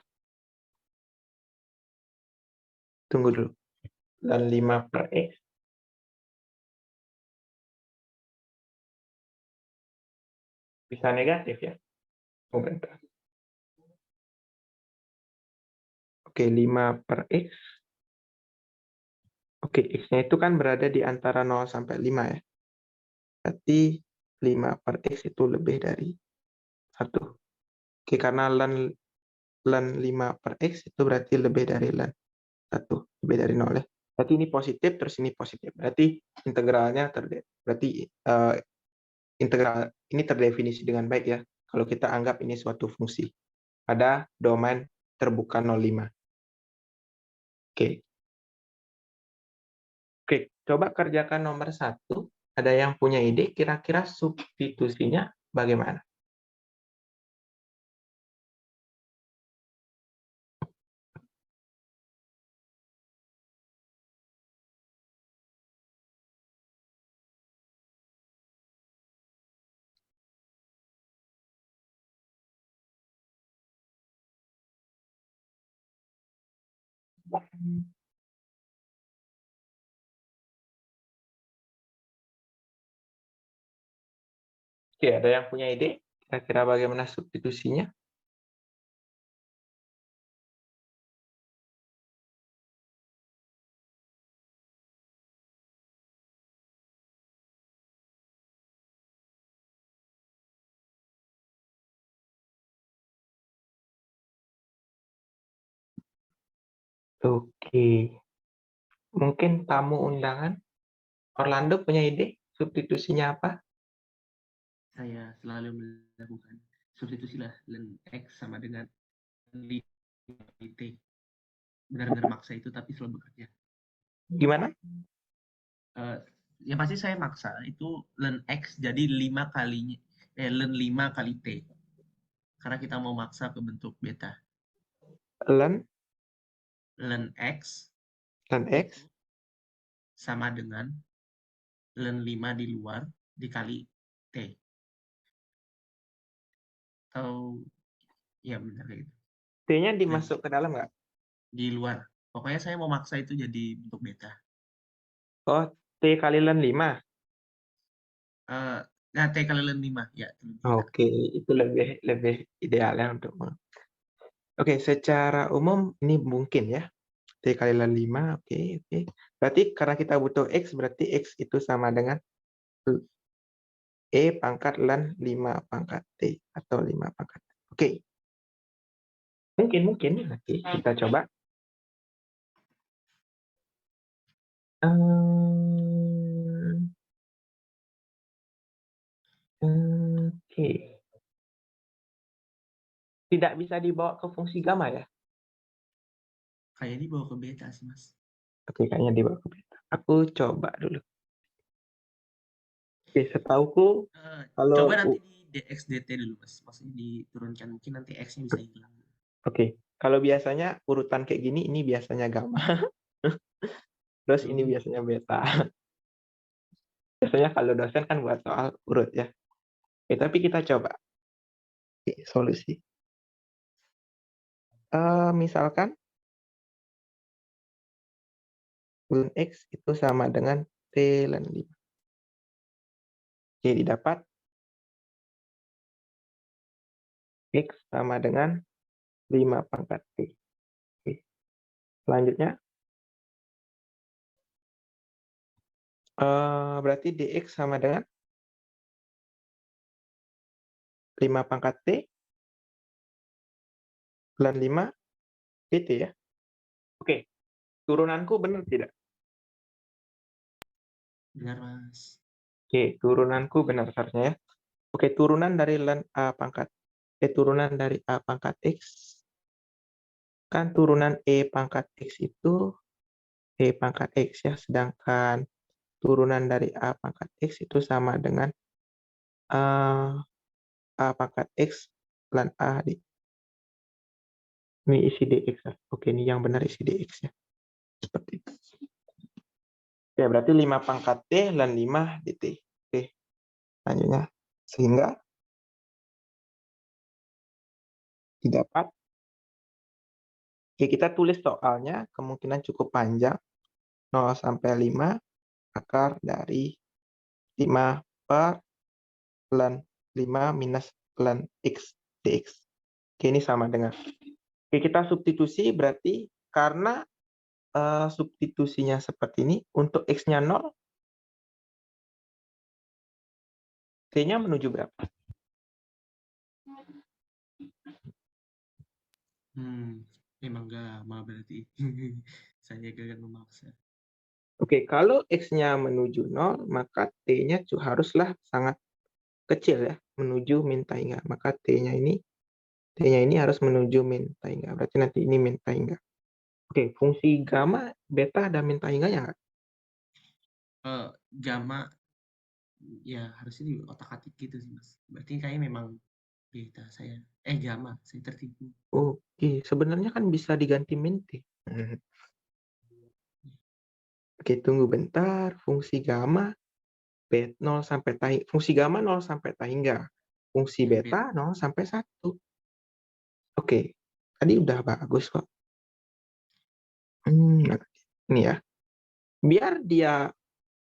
Tunggu dulu. Ln 5 per X. Bisa negatif ya. Bentar. Oke, 5 per X. Oke, X-nya itu kan berada di antara 0 sampai 5 ya. Berarti 5 per X itu lebih dari 1. Oke, karena ln 5 per X itu berarti lebih dari ln 1. Lebih dari 0 ya. Berarti ini positif, terus ini positif. Berarti integralnya berarti integral ini terdefinisi dengan baik ya. Kalau kita anggap ini suatu fungsi pada domain terbuka 0,5. Oke. Oke, coba kerjakan nomor 1. Ada yang punya ide kira-kira substitusinya bagaimana? Oke, ada yang punya ide kira-kira bagaimana substitusinya? Oke, mungkin tamu undangan Orlando punya ide substitusinya apa? Saya selalu melakukan substitusi lah ln X sama dengan 5 T. Benar-benar maksa itu tapi selalu bekerja. Gimana? Yang pasti saya maksa itu ln X jadi 5 kalinya ln 5 kali T. Karena kita mau maksa ke bentuk beta. Ln X X sama dengan ln 5 di luar dikali T. Atau ya benar kayak gitu. T-nya dimasuk ke dalam nggak? Di luar. Pokoknya saya mau maksa itu jadi bentuk beta. Oh, T kali ln 5. Nah, T kali ln 5 ya. Oke, itu lebih ideal ya untuk Oke, secara umum ini mungkin ya. T kali ln 5, oke. Berarti karena kita butuh X, berarti X itu sama dengan E pangkat ln 5 pangkat T atau 5 pangkat T. Oke. Mungkin. Nanti kita coba. Oke. Tidak bisa dibawa ke fungsi gamma ya? Kayaknya dibawa ke beta sih, Mas. Oke, kayaknya dibawa ke beta. Aku coba dulu. Oke, setauku kalau coba nanti di dx dt dulu, Mas. Maksudnya diturunkan, mungkin nanti x-nya bisa hilang. Oke, kalau biasanya urutan kayak gini, ini biasanya gamma. Terus ini biasanya beta. Biasanya kalau dosen kan buat soal urut ya. Oke, tapi kita coba. Oke, solusi. Misalkan ln X itu sama dengan T ln 5. Oke, didapat X sama dengan 5 pangkat T. Oke. Selanjutnya, berarti dx sama dengan 5 pangkat T ln 5 dt ya. Oke, turunanku benar tidak? Benar, Mas. Oke, turunanku benar seharusnya ya. Oke, turunan dari ln A pangkat turunan dari A pangkat X kan turunan E pangkat X itu E pangkat X ya, sedangkan turunan dari A pangkat X itu sama dengan A pangkat X ln A. Ini isi dx ya. Oke, ini yang benar isi dx ya. Seperti itu. Oke, berarti 5 pangkat T ln 5 dt. Oke, selanjutnya. Sehingga didapat. Oke, kita tulis soalnya, kemungkinan cukup panjang. 0 sampai 5, akar dari 5 per ln 5 minus ln X dx. Oke, ini sama dengan. Oke, kita substitusi berarti karena substitusinya seperti ini, untuk X-nya 0, T-nya menuju berapa? Memang gamma berarti. Saya gagal memaksa. Oke, kalau X-nya menuju 0, maka T-nya haruslah sangat kecil ya, menuju min taingga. Maka T-nya ini harus menuju min taingga. Berarti nanti ini min taingga. Oke, fungsi gamma, beta ada min taingganya nggak? Gamma ya harusnya di otak-atik gitu sih, Mas. Berarti kayaknya memang beta saya. Gamma, saya tertipu. Oke, sebenarnya kan bisa diganti min T. Oke, tunggu bentar. Fungsi gamma 0 sampai fungsi gamma 0 sampai taingga. Fungsi beta 0 sampai 1. Oke, tadi udah bagus kok. Ini ya. Biar dia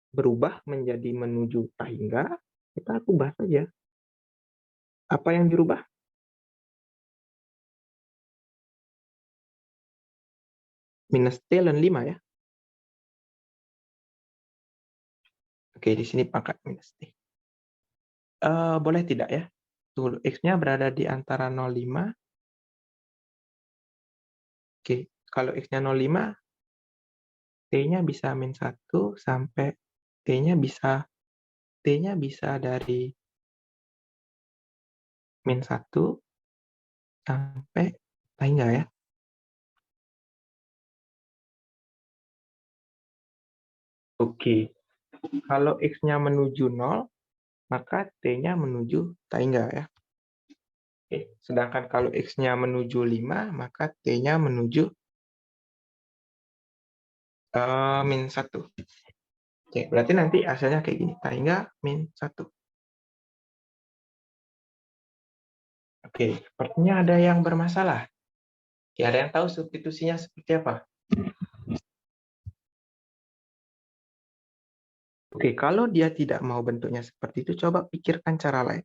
berubah menjadi menuju taingga, kita ubah saja. Apa yang dirubah? Minus T ln 5 ya. Oke, di sini pangkat minus T. Boleh tidak ya? Tunggu, X-nya berada di antara 0,5. Oke, kalau X-nya 0,5, T-nya bisa min 1 sampai T-nya bisa dari min 1 sampai taingga ya. Oke, kalau X-nya menuju 0, maka T-nya menuju taingga ya. Oke, sedangkan kalau X-nya menuju 5, maka T-nya menuju min 1. Oke, berarti nanti hasilnya kayak gini, taingga min 1. Oke, sepertinya ada yang bermasalah. Oke, ada yang tahu substitusinya seperti apa? Oke, kalau dia tidak mau bentuknya seperti itu, coba pikirkan cara lain.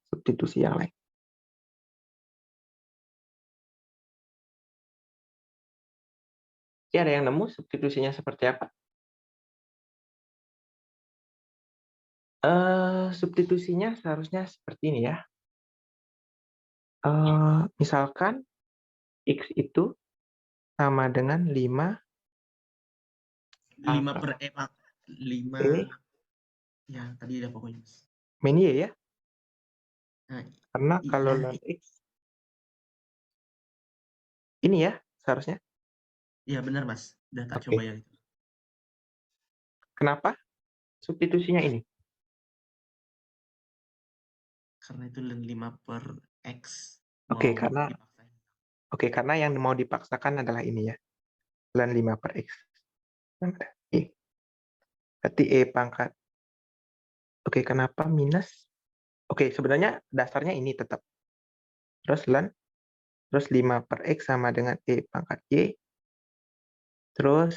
Substitusi yang lain. Oke, ada yang nemu substitusinya seperti apa? Substitusinya seharusnya seperti ini ya. Misalkan X itu sama dengan 5 5 per 5 ya tadi ada pokoknya. min Y ya. Nah, Karena kalau ln X ini ya seharusnya. Iya benar, Mas. Udah tak Oke. coba yang itu. Kenapa substitusinya ini? Karena itu ln 5 per X. Oke, Mau karena dipaksain. karena yang mau dipaksakan adalah ini ya. Ln 5 per X. Berarti E pangkat. Oke, kenapa minus? Oke, sebenarnya dasarnya ini tetap. Terus ln Terus 5 per X sama dengan E pangkat Y. Terus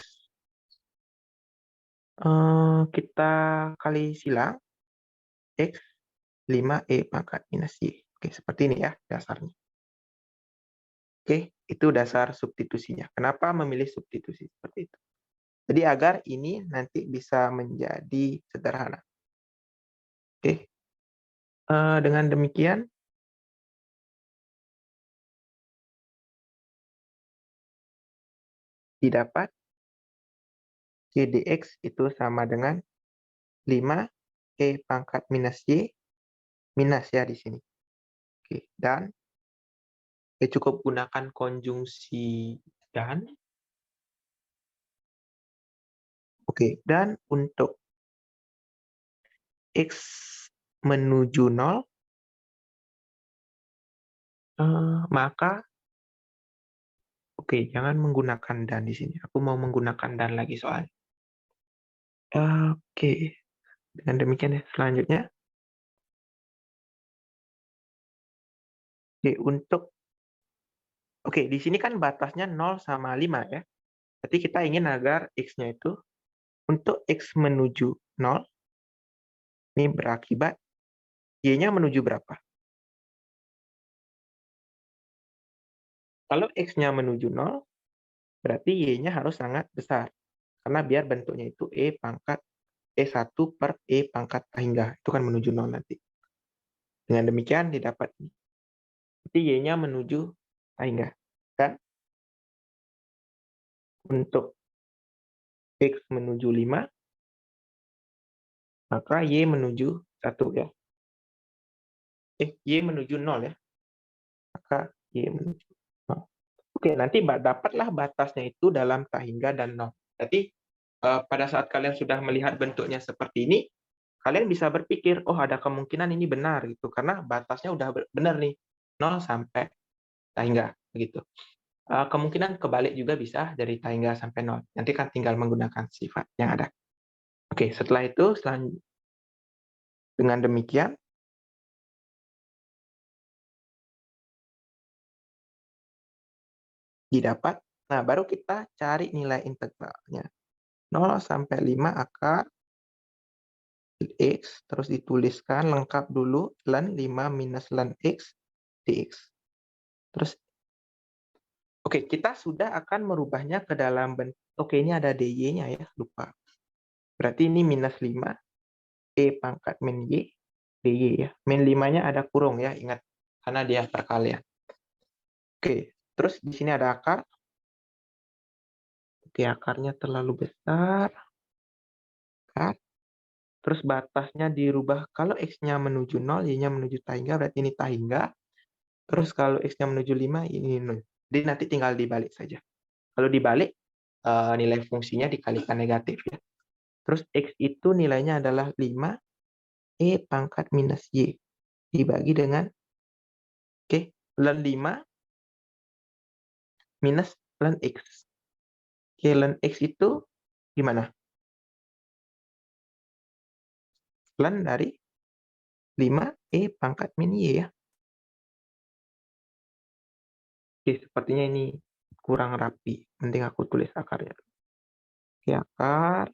kita kali silang X 5 E pangkat minus Y. Oke, seperti ini ya dasarnya. Oke, itu dasar substitusinya. Kenapa memilih substitusi seperti itu? Jadi agar ini nanti bisa menjadi sederhana. Oke, dengan demikian didapat C dx itu sama dengan 5 E pangkat minus Y minus ya di sini. Oke, dan cukup gunakan konjungsi dan. Oke, dan untuk X menuju 0, maka oke, jangan menggunakan dan di sini. Aku mau menggunakan dan lagi soalnya. Oke, dengan demikian ya. Selanjutnya, oke, di sini kan batasnya 0 sama 5 ya. Berarti kita ingin agar X-nya itu untuk X menuju 0, ini berakibat Y-nya menuju berapa? Kalau X-nya menuju 0, berarti Y-nya harus sangat besar. Karena biar bentuknya itu E1 per E pangkat hingga. Itu kan menuju 0 nanti. Dengan demikian didapat ini. Berarti Y-nya menuju hingga. Dan untuk X menuju 5, maka Y menuju 1 ya. Y menuju 0 ya. Maka Y menuju 0. Oke, nanti dapatlah batasnya itu dalam tahingga dan 0. Jadi pada saat kalian sudah melihat bentuknya seperti ini, kalian bisa berpikir, oh ada kemungkinan ini benar gitu, karena batasnya udah benar nih, 0 sampai tahingga begitu. Kemungkinan kebalik juga bisa dari tahingga sampai 0. Nanti kan tinggal menggunakan sifat yang ada. Oke, setelah itu dengan demikian didapat. Nah, baru kita cari nilai integralnya. 0 sampai 5 akar X, terus dituliskan lengkap dulu, ln 5 minus ln X dx. Terus, oke, kita sudah akan merubahnya ke dalam bentuk, oke ini ada dy-nya ya, lupa. Berarti ini minus 5, E pangkat min Y, dy ya. Min 5-nya ada kurung ya, ingat. Karena dia perkalian. Oke, terus di sini ada akar. Oke, akarnya terlalu besar. Akar. Terus batasnya dirubah. Kalau X-nya menuju 0, Y-nya menuju tahingga, berarti ini tahingga. Terus kalau X-nya menuju 5, ini 0. Jadi nanti tinggal dibalik saja. Kalau dibalik, nilai fungsinya dikalikan negatif ya. Terus X itu nilainya adalah 5 E pangkat minus Y. Dibagi dengan, oke, ln 5 minus ln X. Oke, ln X itu gimana? Ln dari 5 E pangkat min Y ya. Oke, sepertinya ini kurang rapi. Mending aku tulis akarnya. Oke, akar.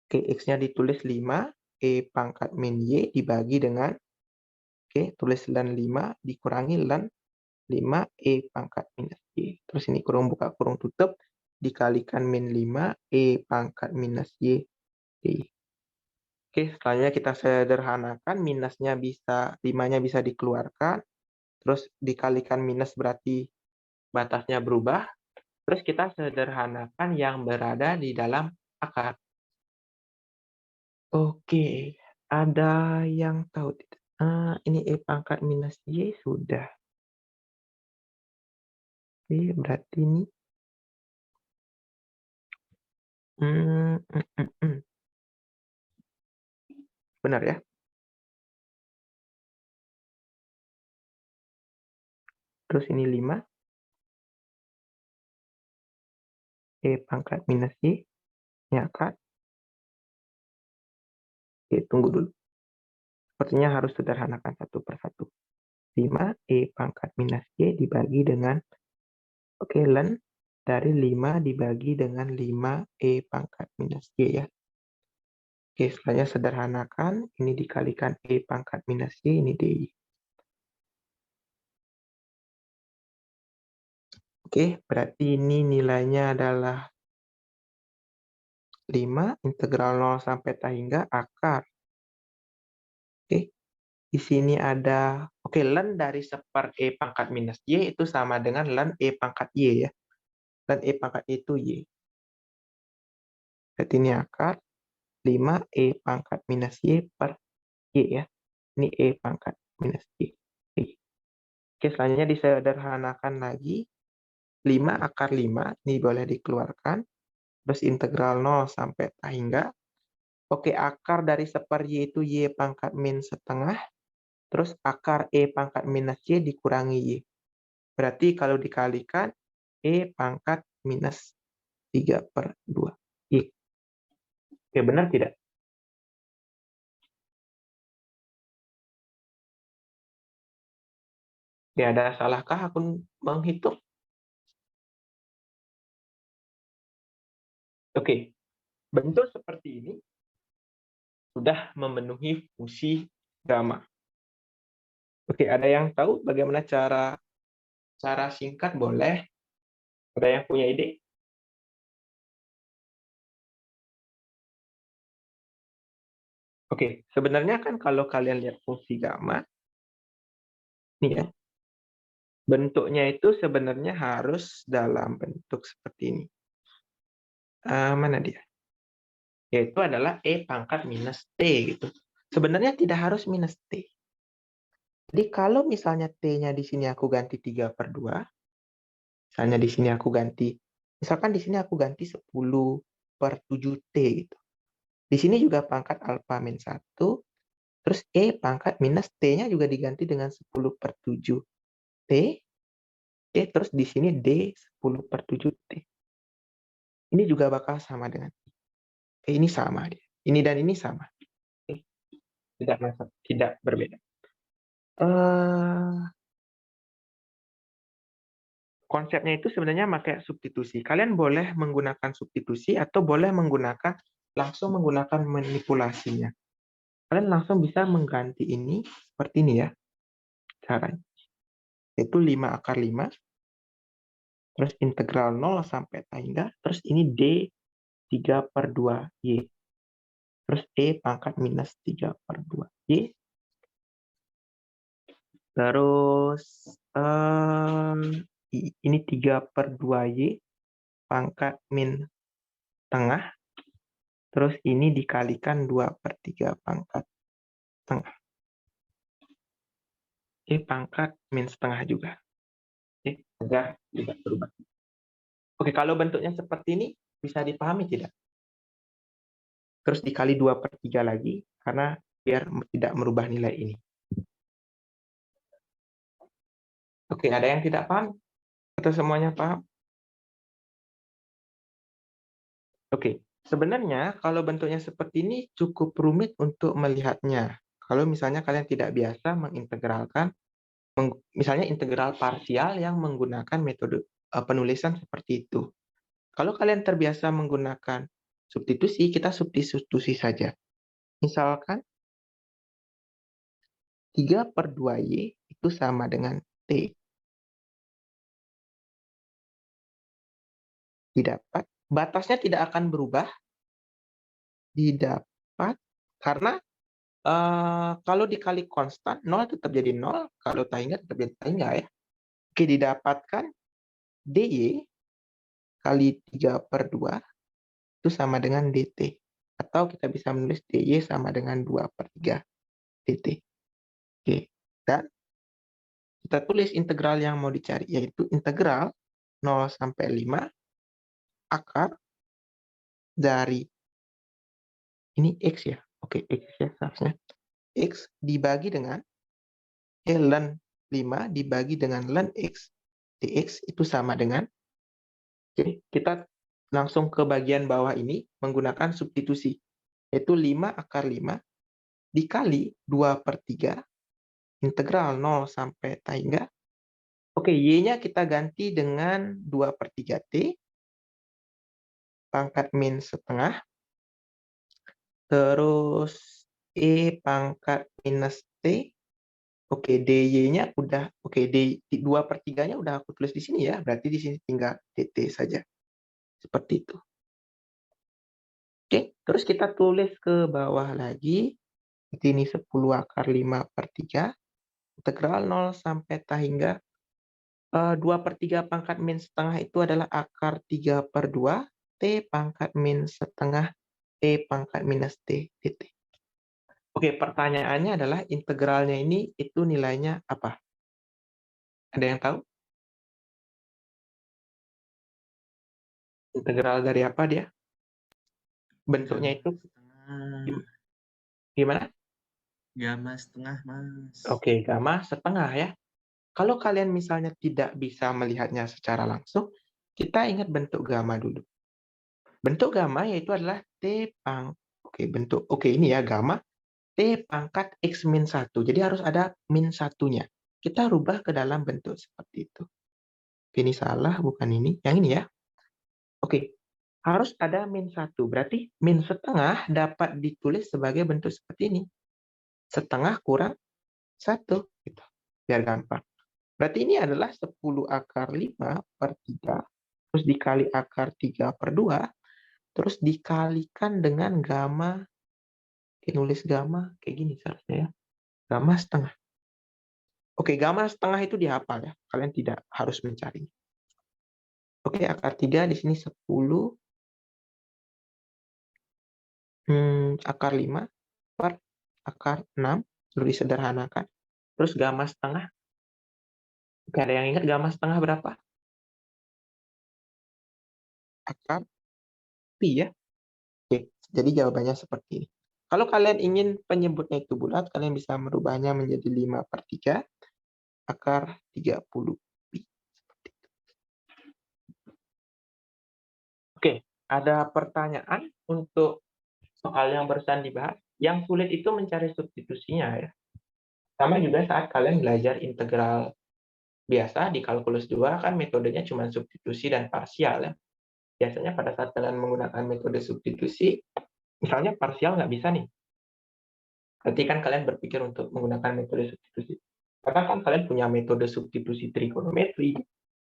Oke, X-nya ditulis 5. E pangkat min Y dibagi dengan, oke, tulis ln 5 dikurangi ln 5 E pangkat minus Y. Terus ini kurung buka kurung tutup. Dikalikan min 5 E pangkat minus Y. Oke, selanjutnya kita sederhanakan. Minusnya bisa, 5-nya bisa dikeluarkan. Terus dikalikan minus berarti batasnya berubah. Terus kita sederhanakan yang berada di dalam akar. Oke, ada yang tahu tidak? Ini E pangkat minus Y sudah. Oke, berarti ini. Benar ya? Terus ini 5. E pangkat minus Y. Ini akar. Oke, tunggu dulu. Sepertinya harus sederhanakan satu persatu. 5E pangkat minus Y dibagi dengan, oke, ln dari 5 dibagi dengan 5E pangkat minus Y ya. Oke, selanjutnya sederhanakan, ini dikalikan E pangkat minus Y, ini DY. Oke, berarti ini nilainya adalah 5 integral 0 sampai tak hingga akar. Oke, di sini ada, oke, ln dari seper E pangkat minus Y itu sama dengan ln E pangkat Y ya. Ln E pangkat Y itu Y. Berarti ini akar 5E pangkat minus Y per Y ya. Ini E pangkat minus Y. Oke, selanjutnya disederhanakan lagi. 5 akar 5, ini boleh dikeluarkan. Terus integral 0 sampai tak hingga. Oke, akar dari seper Y itu Y pangkat min setengah. Terus akar E pangkat minus Y dikurangi Y. Berarti kalau dikalikan, E pangkat minus 3/2 Y. Oke, benar tidak? Ya, ada salahkah aku menghitung? Oke, bentuk seperti ini sudah memenuhi fungsi gamma. Oke, ada yang tahu bagaimana cara singkat boleh? Ada yang punya ide? Oke, sebenarnya kan kalau kalian lihat fungsi gamma, nih ya, bentuknya itu sebenarnya harus dalam bentuk seperti ini. Mana dia? Yaitu adalah E pangkat minus T gitu. Sebenarnya tidak harus minus T. Jadi kalau misalnya T-nya di sini aku ganti 3/2, misalnya di sini aku ganti, misalkan di sini aku ganti 10/7T gitu. Di sini juga pangkat alfa min 1, terus E pangkat minus T-nya juga diganti dengan 10/7T, terus di sini D 10/7T. Ini juga bakal sama dengan ini sama dia. Ini dan ini sama. Tidak berbeda. Konsepnya itu sebenarnya pakai substitusi. Kalian boleh menggunakan substitusi atau boleh langsung menggunakan manipulasinya. Kalian langsung bisa mengganti ini seperti ini ya caranya. Yaitu 5 akar 5, terus integral 0 sampai tak hingga, terus ini D 3/2Y. Terus E pangkat minus 3/2Y. Terus ini 3/2Y pangkat min tengah. Terus ini dikalikan 2/3 pangkat tengah. E pangkat min setengah juga. Oke, agar tidak berubah. Oke, kalau bentuknya seperti ini, bisa dipahami tidak? Terus dikali 2/3 lagi, karena biar tidak merubah nilai ini. Oke, ada yang tidak paham? Atau semuanya paham? Oke, sebenarnya kalau bentuknya seperti ini cukup rumit untuk melihatnya. Kalau misalnya kalian tidak biasa mengintegralkan, misalnya integral parsial yang menggunakan metode penulisan seperti itu. Kalau kalian terbiasa menggunakan substitusi, kita substitusi saja. Misalkan 3/2Y itu sama dengan T. Didapat, batasnya tidak akan berubah. Didapat, karena kalau dikali konstan, 0 tetap jadi 0, kalau tak hingga tetap jadi tak hingga ya. Oke, didapatkan DY kali 3/2 itu sama dengan DT. Atau kita bisa menulis DY sama dengan 2/3 DT. Oke, dan kita tulis integral yang mau dicari, yaitu integral 0 sampai 5 akar dari ini X ya. Oke, X ya seharusnya. X dibagi dengan ln 5 dibagi dengan ln X dx itu sama dengan, oke, kita langsung ke bagian bawah ini menggunakan substitusi, yaitu 5 akar 5 dikali 2/3, integral 0 sampai hingga. Oke, Y-nya kita ganti dengan 2/3 T, pangkat min setengah, terus E pangkat minus T. Oke, dy-nya udah, oke, 2/3-nya udah aku tulis di sini ya, berarti di sini tinggal dt saja. Seperti itu. Oke, terus kita tulis ke bawah lagi. Berarti ini 10⁻5/3, integral 0 sampai hingga 2/3 pangkat min setengah itu adalah akar 3/2, T pangkat min setengah, T pangkat minus T dt. Oke, pertanyaannya adalah integralnya ini itu nilainya apa? Ada yang tahu? Integral dari apa dia? Bentuknya Gamma itu setengah. gimana? Gamma setengah, Mas. Oke, gamma setengah ya. Kalau kalian misalnya tidak bisa melihatnya secara langsung, kita ingat bentuk gamma dulu. Bentuk gamma yaitu adalah Oke, ini ya gamma T pangkat X min 1. Jadi harus ada min satunya. Kita rubah ke dalam bentuk seperti itu. Oke, ini salah, bukan ini. Yang ini ya. Oke, harus ada min 1. Berarti min setengah dapat ditulis sebagai bentuk seperti ini. Setengah kurang 1. Gitu. Biar gampang. Berarti ini adalah 10⁻5/3, terus dikali akar 3/2, terus dikalikan dengan gamma. Oke, nulis gamma kayak gini seharusnya ya. Gamma setengah. Oke, gamma setengah itu dihafal ya. Kalian tidak harus mencari. Oke, akar 3 di sini 10. Akar 5 per akar 6. Lalu disederhanakan. Terus gamma setengah. Oke, ada yang ingat gamma setengah berapa? Akar pi ya. Oke, jadi jawabannya seperti ini. Kalau kalian ingin penyebutnya itu bulat, kalian bisa merubahnya menjadi 5/3 akar 30 pi. Oke, ada pertanyaan untuk soal yang barusan dibahas. Yang sulit itu mencari substitusinya ya. Sama juga saat kalian belajar integral biasa di kalkulus 2 kan metodenya cuma substitusi dan parsial ya. Biasanya pada saat kalian menggunakan metode substitusi, misalnya parsial nggak bisa nih. Berarti kan kalian berpikir untuk menggunakan metode substitusi. Karena kan kalian punya metode substitusi trigonometri,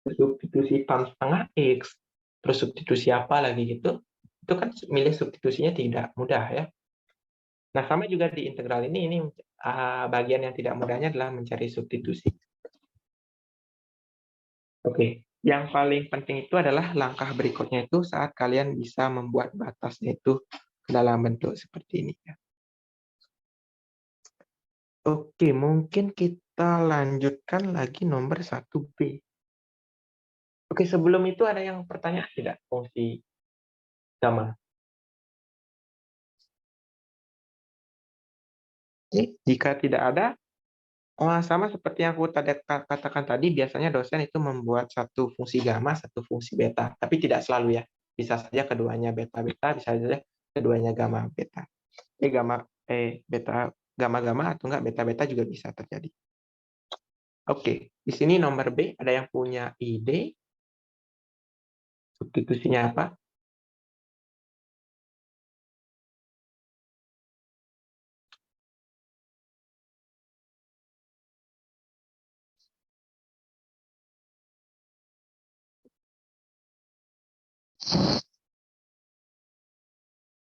substitusi tan setengah X, terus substitusi apa lagi gitu. Itu kan milih substitusinya tidak mudah ya. Nah, sama juga di integral ini bagian yang tidak mudahnya adalah mencari substitusi. Oke, yang paling penting itu adalah langkah berikutnya itu saat kalian bisa membuat batasnya itu dalam bentuk seperti ini ya. Oke, mungkin kita lanjutkan lagi nomor 1B. Oke, sebelum itu ada yang pertanyaan tidak fungsi gamma? Oke, jika tidak ada, sama seperti yang aku katakan tadi, biasanya dosen itu membuat satu fungsi gamma, satu fungsi beta. Tapi tidak selalu ya. Bisa saja keduanya beta-beta, bisa saja keduanya gamma-beta. Gamma-gamma atau enggak beta-beta juga bisa terjadi. Oke, di sini nomor B, ada yang punya ide? Substitusinya apa?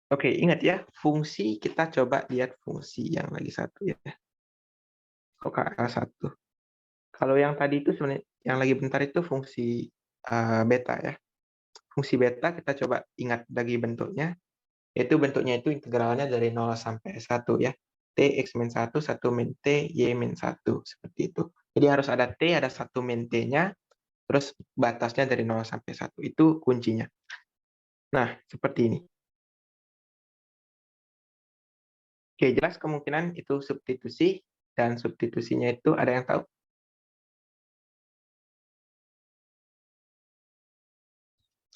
Oke, ingat ya, fungsi kita coba lihat fungsi yang lagi satu ya. Kok KL1. Kalau yang tadi itu sebenarnya yang lagi bentar itu fungsi beta ya. Fungsi beta kita coba ingat lagi bentuknya, yaitu bentuknya itu integralnya dari 0 sampai 1 ya. T X min 1, 1 min T, Y min 1. Seperti itu. Jadi harus ada T, ada 1 min T-nya, terus batasnya dari 0 sampai 1. Itu kuncinya. Nah, seperti ini. Oke, jelas kemungkinan itu substitusi, dan substitusinya itu ada yang tahu?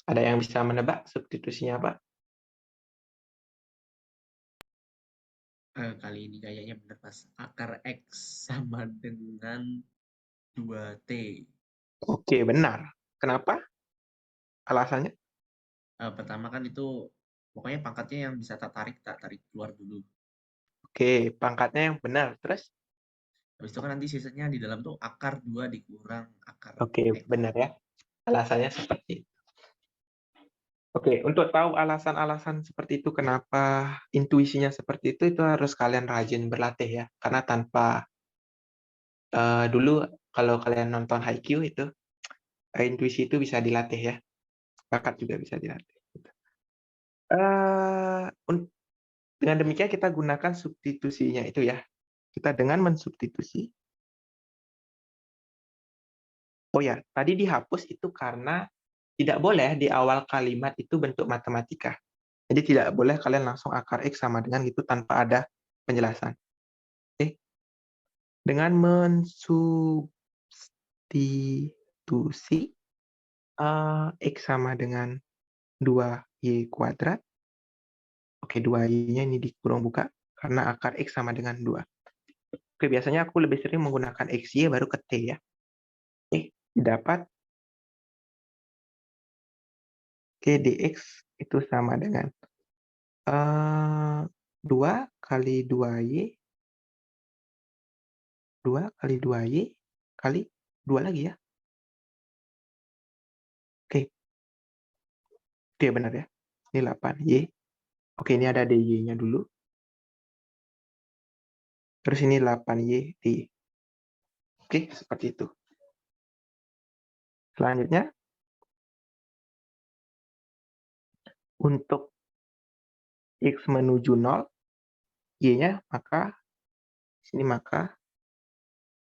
Ada yang bisa menebak substitusinya apa? Kali ini kayaknya bener Mas. Akar X sama dengan 2T. Oke, benar. Kenapa? Alasannya? Pertama kan itu pokoknya pangkatnya yang bisa tak tarik keluar dulu. Oke, pangkatnya yang benar. Terus? Habis itu kan nanti sisanya di dalam tuh akar 2 dikurang akar Oke, X. benar ya. Alasannya seperti itu. Oke, untuk tahu alasan-alasan seperti itu, kenapa intuisinya seperti itu harus kalian rajin berlatih ya. Karena tanpa dulu kalau kalian nonton Haikyuu itu, intuisi itu bisa dilatih ya. Bakat juga bisa dilatih. Gitu. Eh, dengan demikian kita gunakan substitusinya itu ya. Kita dengan mensubstitusi. Oh ya, tadi dihapus itu karena tidak boleh di awal kalimat itu bentuk matematika. Jadi tidak boleh kalian langsung akar X sama dengan gitu tanpa ada penjelasan. Oke. Dengan mensubstitusi X sama dengan 2Y kuadrat. Oke, 2Y-nya ini dikurung buka karena akar X sama dengan 2. Oke, biasanya aku lebih sering menggunakan XY baru ke T ya. Oke, dapat dx itu sama dengan 2 kali 2Y 2 kali 2Y kali 2 lagi ya. Oke. Oke, benar ya. Ini 8Y. Oke, ini ada DY-nya dulu. Terus ini 8Y dy. Oke, seperti itu. Selanjutnya, untuk X menuju 0, Y-nya maka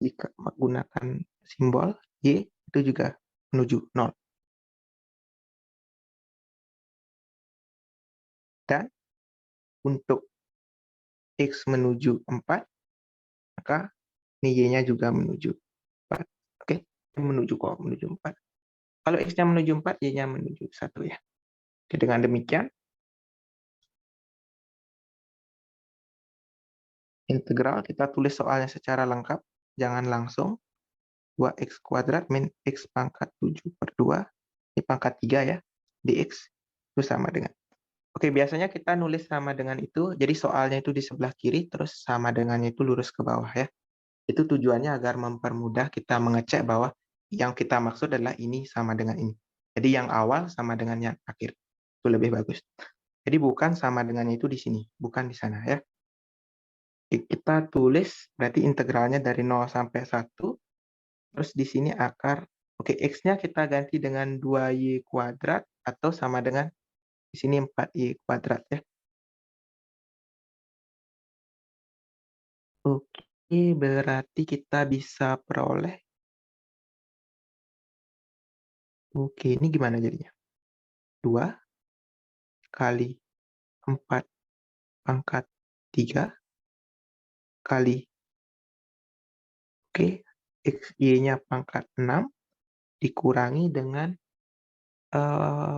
jika menggunakan simbol Y itu juga menuju 0. Dan untuk X menuju 4, maka ini Y-nya juga menuju 4. Oke, menuju 4. Kalau X-nya menuju 4, Y-nya menuju 1 ya. Oke, dengan demikian, integral kita tulis soalnya secara lengkap, jangan langsung 2x kuadrat min x pangkat 7 per 2, ini pangkat 3 ya, dx itu sama dengan. Oke, biasanya kita nulis sama dengan itu, jadi soalnya itu di sebelah kiri, terus sama dengannya itu lurus ke bawah ya. Itu tujuannya agar mempermudah kita mengecek bahwa yang kita maksud adalah ini sama dengan ini. Jadi yang awal sama dengan yang akhir. Itu lebih bagus. Jadi bukan sama dengannya itu di sini, bukan di sana ya. Kita tulis berarti integralnya dari 0 sampai 1, terus di sini akar, oke, X-nya kita ganti dengan 2Y kuadrat atau sama dengan di sini 4Y kuadrat ya. Oke, berarti kita bisa peroleh. Oke, ini gimana jadinya? 2 kali 4 pangkat 3 kali, oke, XY-nya pangkat 6 dikurangi dengan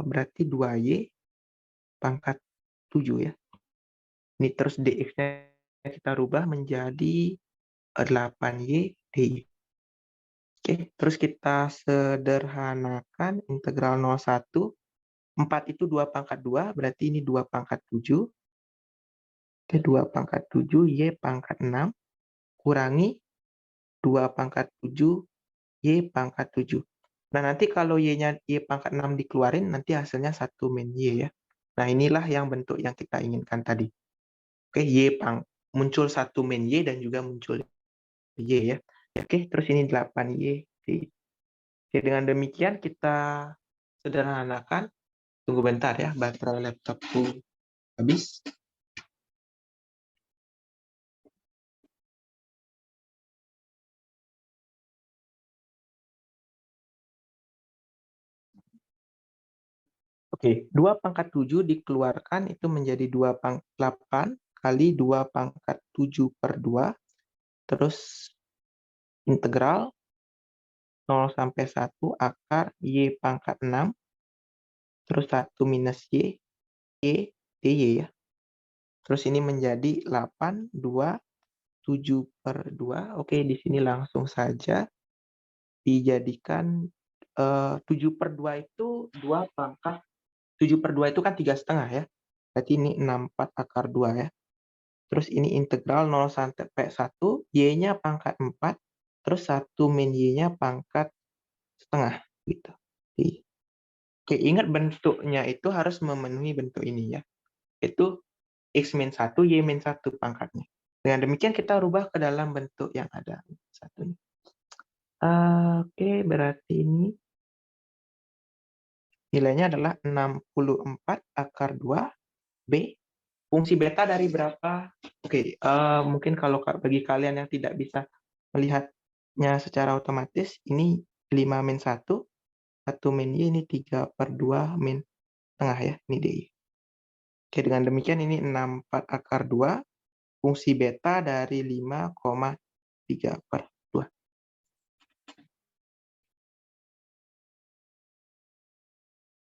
berarti 2Y pangkat 7 ya. Ini terus dx-nya kita rubah menjadi 8Y dy. Oke, terus kita sederhanakan integral 01. 4 itu 2 pangkat 2, berarti ini 2 pangkat 7. Oke, 2 pangkat 7, Y pangkat 6, kurangi 2 pangkat 7, Y pangkat 7. Nah, nanti kalau Y-nya Y pangkat 6 dikeluarin, nanti hasilnya 1 min Y ya. Nah, inilah yang bentuk yang kita inginkan tadi. Oke, muncul 1 min Y dan juga muncul Y ya. Oke, terus ini 8Y. Oke, dengan demikian kita sederhanakan. Tunggu bentar ya, baterai laptopku habis. Oke, 2 pangkat 7 dikeluarkan itu menjadi 8 kali 2 pangkat 7 per 2, terus integral 0 sampai 1 akar Y pangkat 6, terus 1 minus Y dy ya. Terus ini menjadi 8, 2, 7/2. Oke, di sini langsung saja dijadikan 7/2 itu 2 pangkat 7/2 itu kan 3,5 ya. Berarti ini 64/2 ya. Terus ini integral 0 sampai 1, y-nya pangkat 4, terus 1 min y-nya pangkat setengah gitu. Oke, ingat bentuknya itu harus memenuhi bentuk ini ya. Itu x min 1, y min 1 pangkatnya. Dengan demikian kita rubah ke dalam bentuk yang ada. Satu ini. Oke, berarti ini nilainya adalah 64/2 B. Fungsi beta dari berapa? Oke, mungkin kalau bagi kalian yang tidak bisa melihatnya secara otomatis, ini 5 min 1, 1 min y, ini 3/2 min tengah ya, ini DY. Oke, dengan demikian ini 64/2, fungsi beta dari 5,3/2.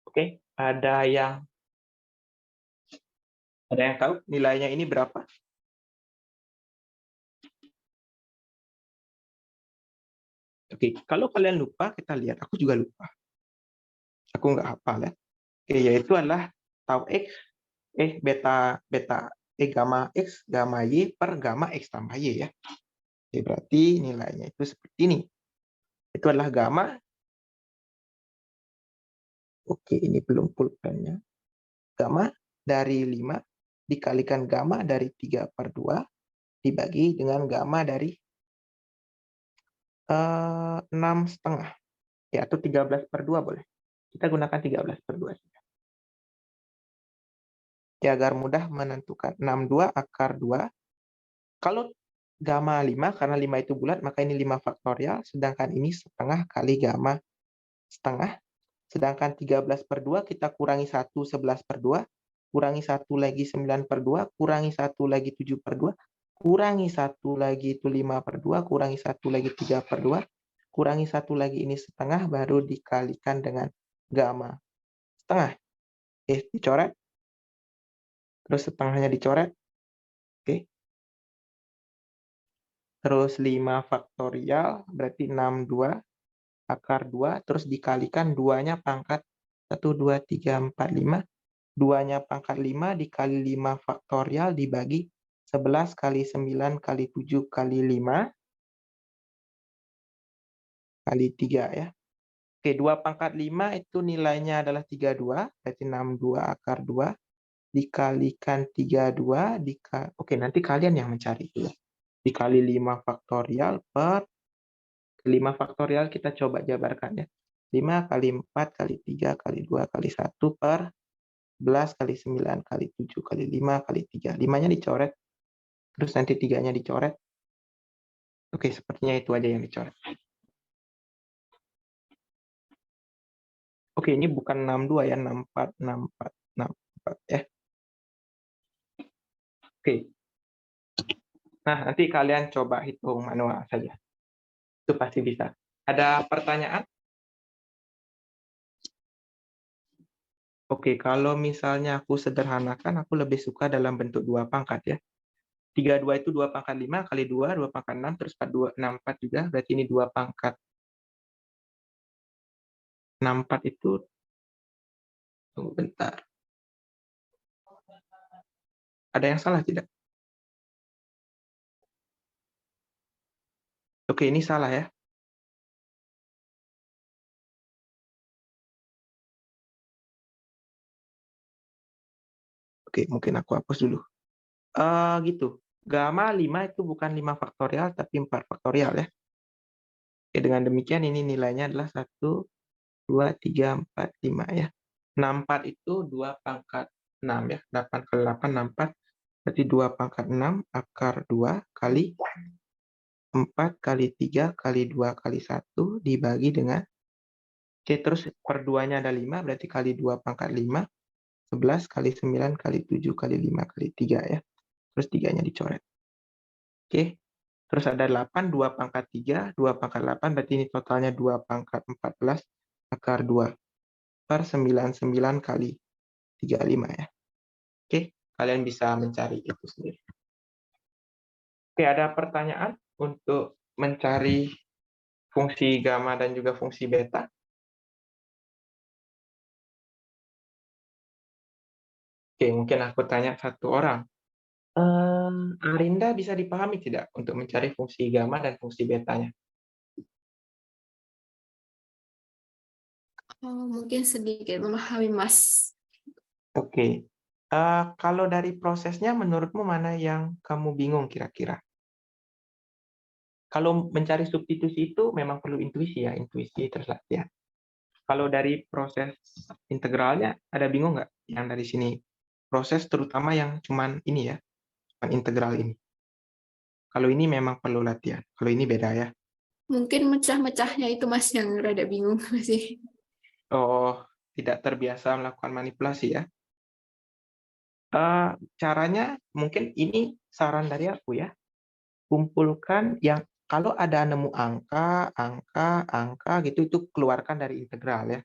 Oke, ada yang tahu nilainya ini berapa? Oke, kalau kalian lupa, kita lihat. Aku juga lupa. Aku nggak hafal ya. Oke, yaitu adalah tau X, gamma X, gamma Y per gamma X tambah Y ya. Oke, berarti nilainya itu seperti ini. Itu adalah gamma. Oke, ini belum pulpennya. Gamma dari 5 dikalikan gamma dari 3/2 dibagi dengan gamma dari 6,5. Ya, atau 13/2 boleh. Kita gunakan 13/2. Ya, agar mudah menentukan 62/2. Kalau gamma 5, karena 5 itu bulat, maka ini 5 faktorial, sedangkan ini setengah kali gamma setengah. Sedangkan 13/2 kita kurangi 1, 11/2, kurangi 1 lagi 9/2, kurangi 1 lagi 7/2, kurangi 1 lagi itu 5/2, kurangi 1 lagi 3/2, kurangi 1 lagi ini setengah, baru dikalikan dengan gamma setengah. Oke, dicoret. Terus setengahnya dicoret. Oke. Terus 5 faktorial, berarti 62/2, terus dikalikan 2-nya pangkat 1, 2, 3, 4, 5. 2-nya pangkat 5 dikali 5 faktorial dibagi 11 kali 9 kali 7 kali 5 kali 3 ya. Oke, 2 pangkat 5 itu nilainya adalah 32, berarti 62/2 dikalikan 32 oke, nanti kalian yang mencari itu ya. Dikali 5 faktorial per 5 faktorial kita coba jabarkan ya. 5 kali 4 kali 3 kali 2 kali 1 per 11 kali 9 kali 7 kali 5 kali 3. 5-nya dicoret, terus nanti 3-nya dicoret. Oke, sepertinya itu aja yang dicoret. Oke, ini bukan 62 ya, 64, 64, 64 ya. Oke. Nah, nanti kalian coba hitung manual saja. Itu pasti bisa. Ada pertanyaan? Oke, kalau misalnya aku sederhanakan, aku lebih suka dalam bentuk 2 pangkat ya. 32 itu 2 pangkat 5 kali 2, 2 pangkat 6, terus 42, 64 juga, berarti ini 2 pangkat 64 itu, tunggu bentar. Ada yang salah tidak? Oke, ini salah ya. Oke, mungkin aku hapus dulu. Gitu. Gamma 5 itu bukan 5 faktorial, tapi 4 faktorial ya. Oke, dengan demikian ini nilainya adalah 1, 2, 3, 4, 5 ya. 64 itu 2 pangkat 6 ya. 8 kali 8, 64. Berarti 2 pangkat 6 akar 2 kali 4 kali 3 kali 2 kali 1 dibagi dengan, oke, terus per 2-nya ada 5, berarti kali 2 pangkat 5, 11 kali 9 kali 7 kali 5 kali 3 ya. Terus 3-nya dicoret. Oke. Terus ada 8, 2 pangkat 3, 2 pangkat 8, berarti ini totalnya 2 pangkat 14 akar 2 per 99 kali 35 ya. Oke. kalian bisa mencari itu sendiri. Oke, ada pertanyaan untuk mencari fungsi gamma dan juga fungsi beta? Oke, mungkin aku tanya satu orang. Arinda bisa dipahami tidak untuk mencari fungsi gamma dan fungsi betanya? Mungkin sedikit memahami, Mas. Oke. Kalau dari prosesnya, menurutmu mana yang kamu bingung kira-kira? Kalau mencari substitusi itu memang perlu intuisi ya, intuisi terus latihan. Kalau dari proses integralnya, ada bingung nggak yang dari sini? Proses terutama yang cuman ini ya, cuman integral ini. Kalau ini memang perlu latihan, kalau ini beda ya. Mungkin mecah-mecahnya itu, Mas, yang rada bingung masih. Oh, tidak terbiasa melakukan manipulasi ya. Caranya mungkin ini saran dari aku ya. Kumpulkan yang kalau ada nemu angka gitu, itu keluarkan dari integral ya.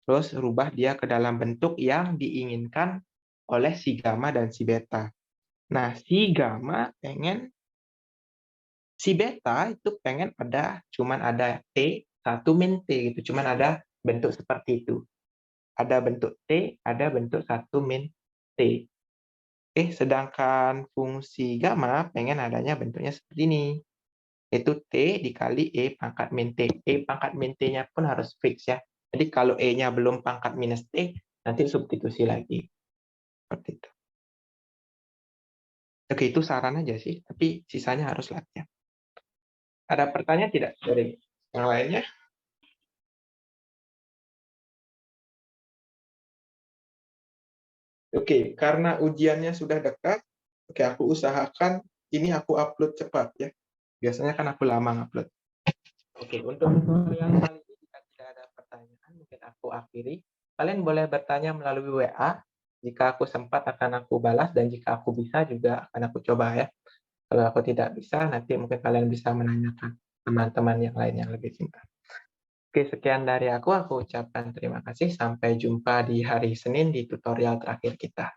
Terus rubah dia ke dalam bentuk yang diinginkan oleh si gamma dan si beta. Nah, si beta itu pengen cuman ada T, 1 min T gitu, cuman ada bentuk seperti itu. Ada bentuk T, ada bentuk 1 min T. Sedangkan fungsi gamma pengen adanya bentuknya seperti ini. Itu T dikali E pangkat min T. E pangkat min T-nya pun harus fix ya. Jadi kalau E-nya belum pangkat minus T, nanti substitusi lagi. Seperti itu. Oke, itu saran aja sih, tapi sisanya harus latihan. Ada pertanyaan tidak dari yang lainnya? Oke, karena ujiannya sudah dekat, oke, aku usahakan ini aku upload cepat ya. Biasanya kan aku lama upload. Oke, untuk tutorial kali ini jika tidak ada pertanyaan, mungkin aku akhiri. Kalian boleh bertanya melalui WA. Jika aku sempat akan aku balas, dan jika aku bisa juga akan aku coba ya. Kalau aku tidak bisa, nanti mungkin kalian bisa menanyakan teman-teman yang lain yang lebih pintar. Oke, sekian dari aku ucapkan terima kasih. Sampai jumpa di hari Senin di tutorial terakhir kita.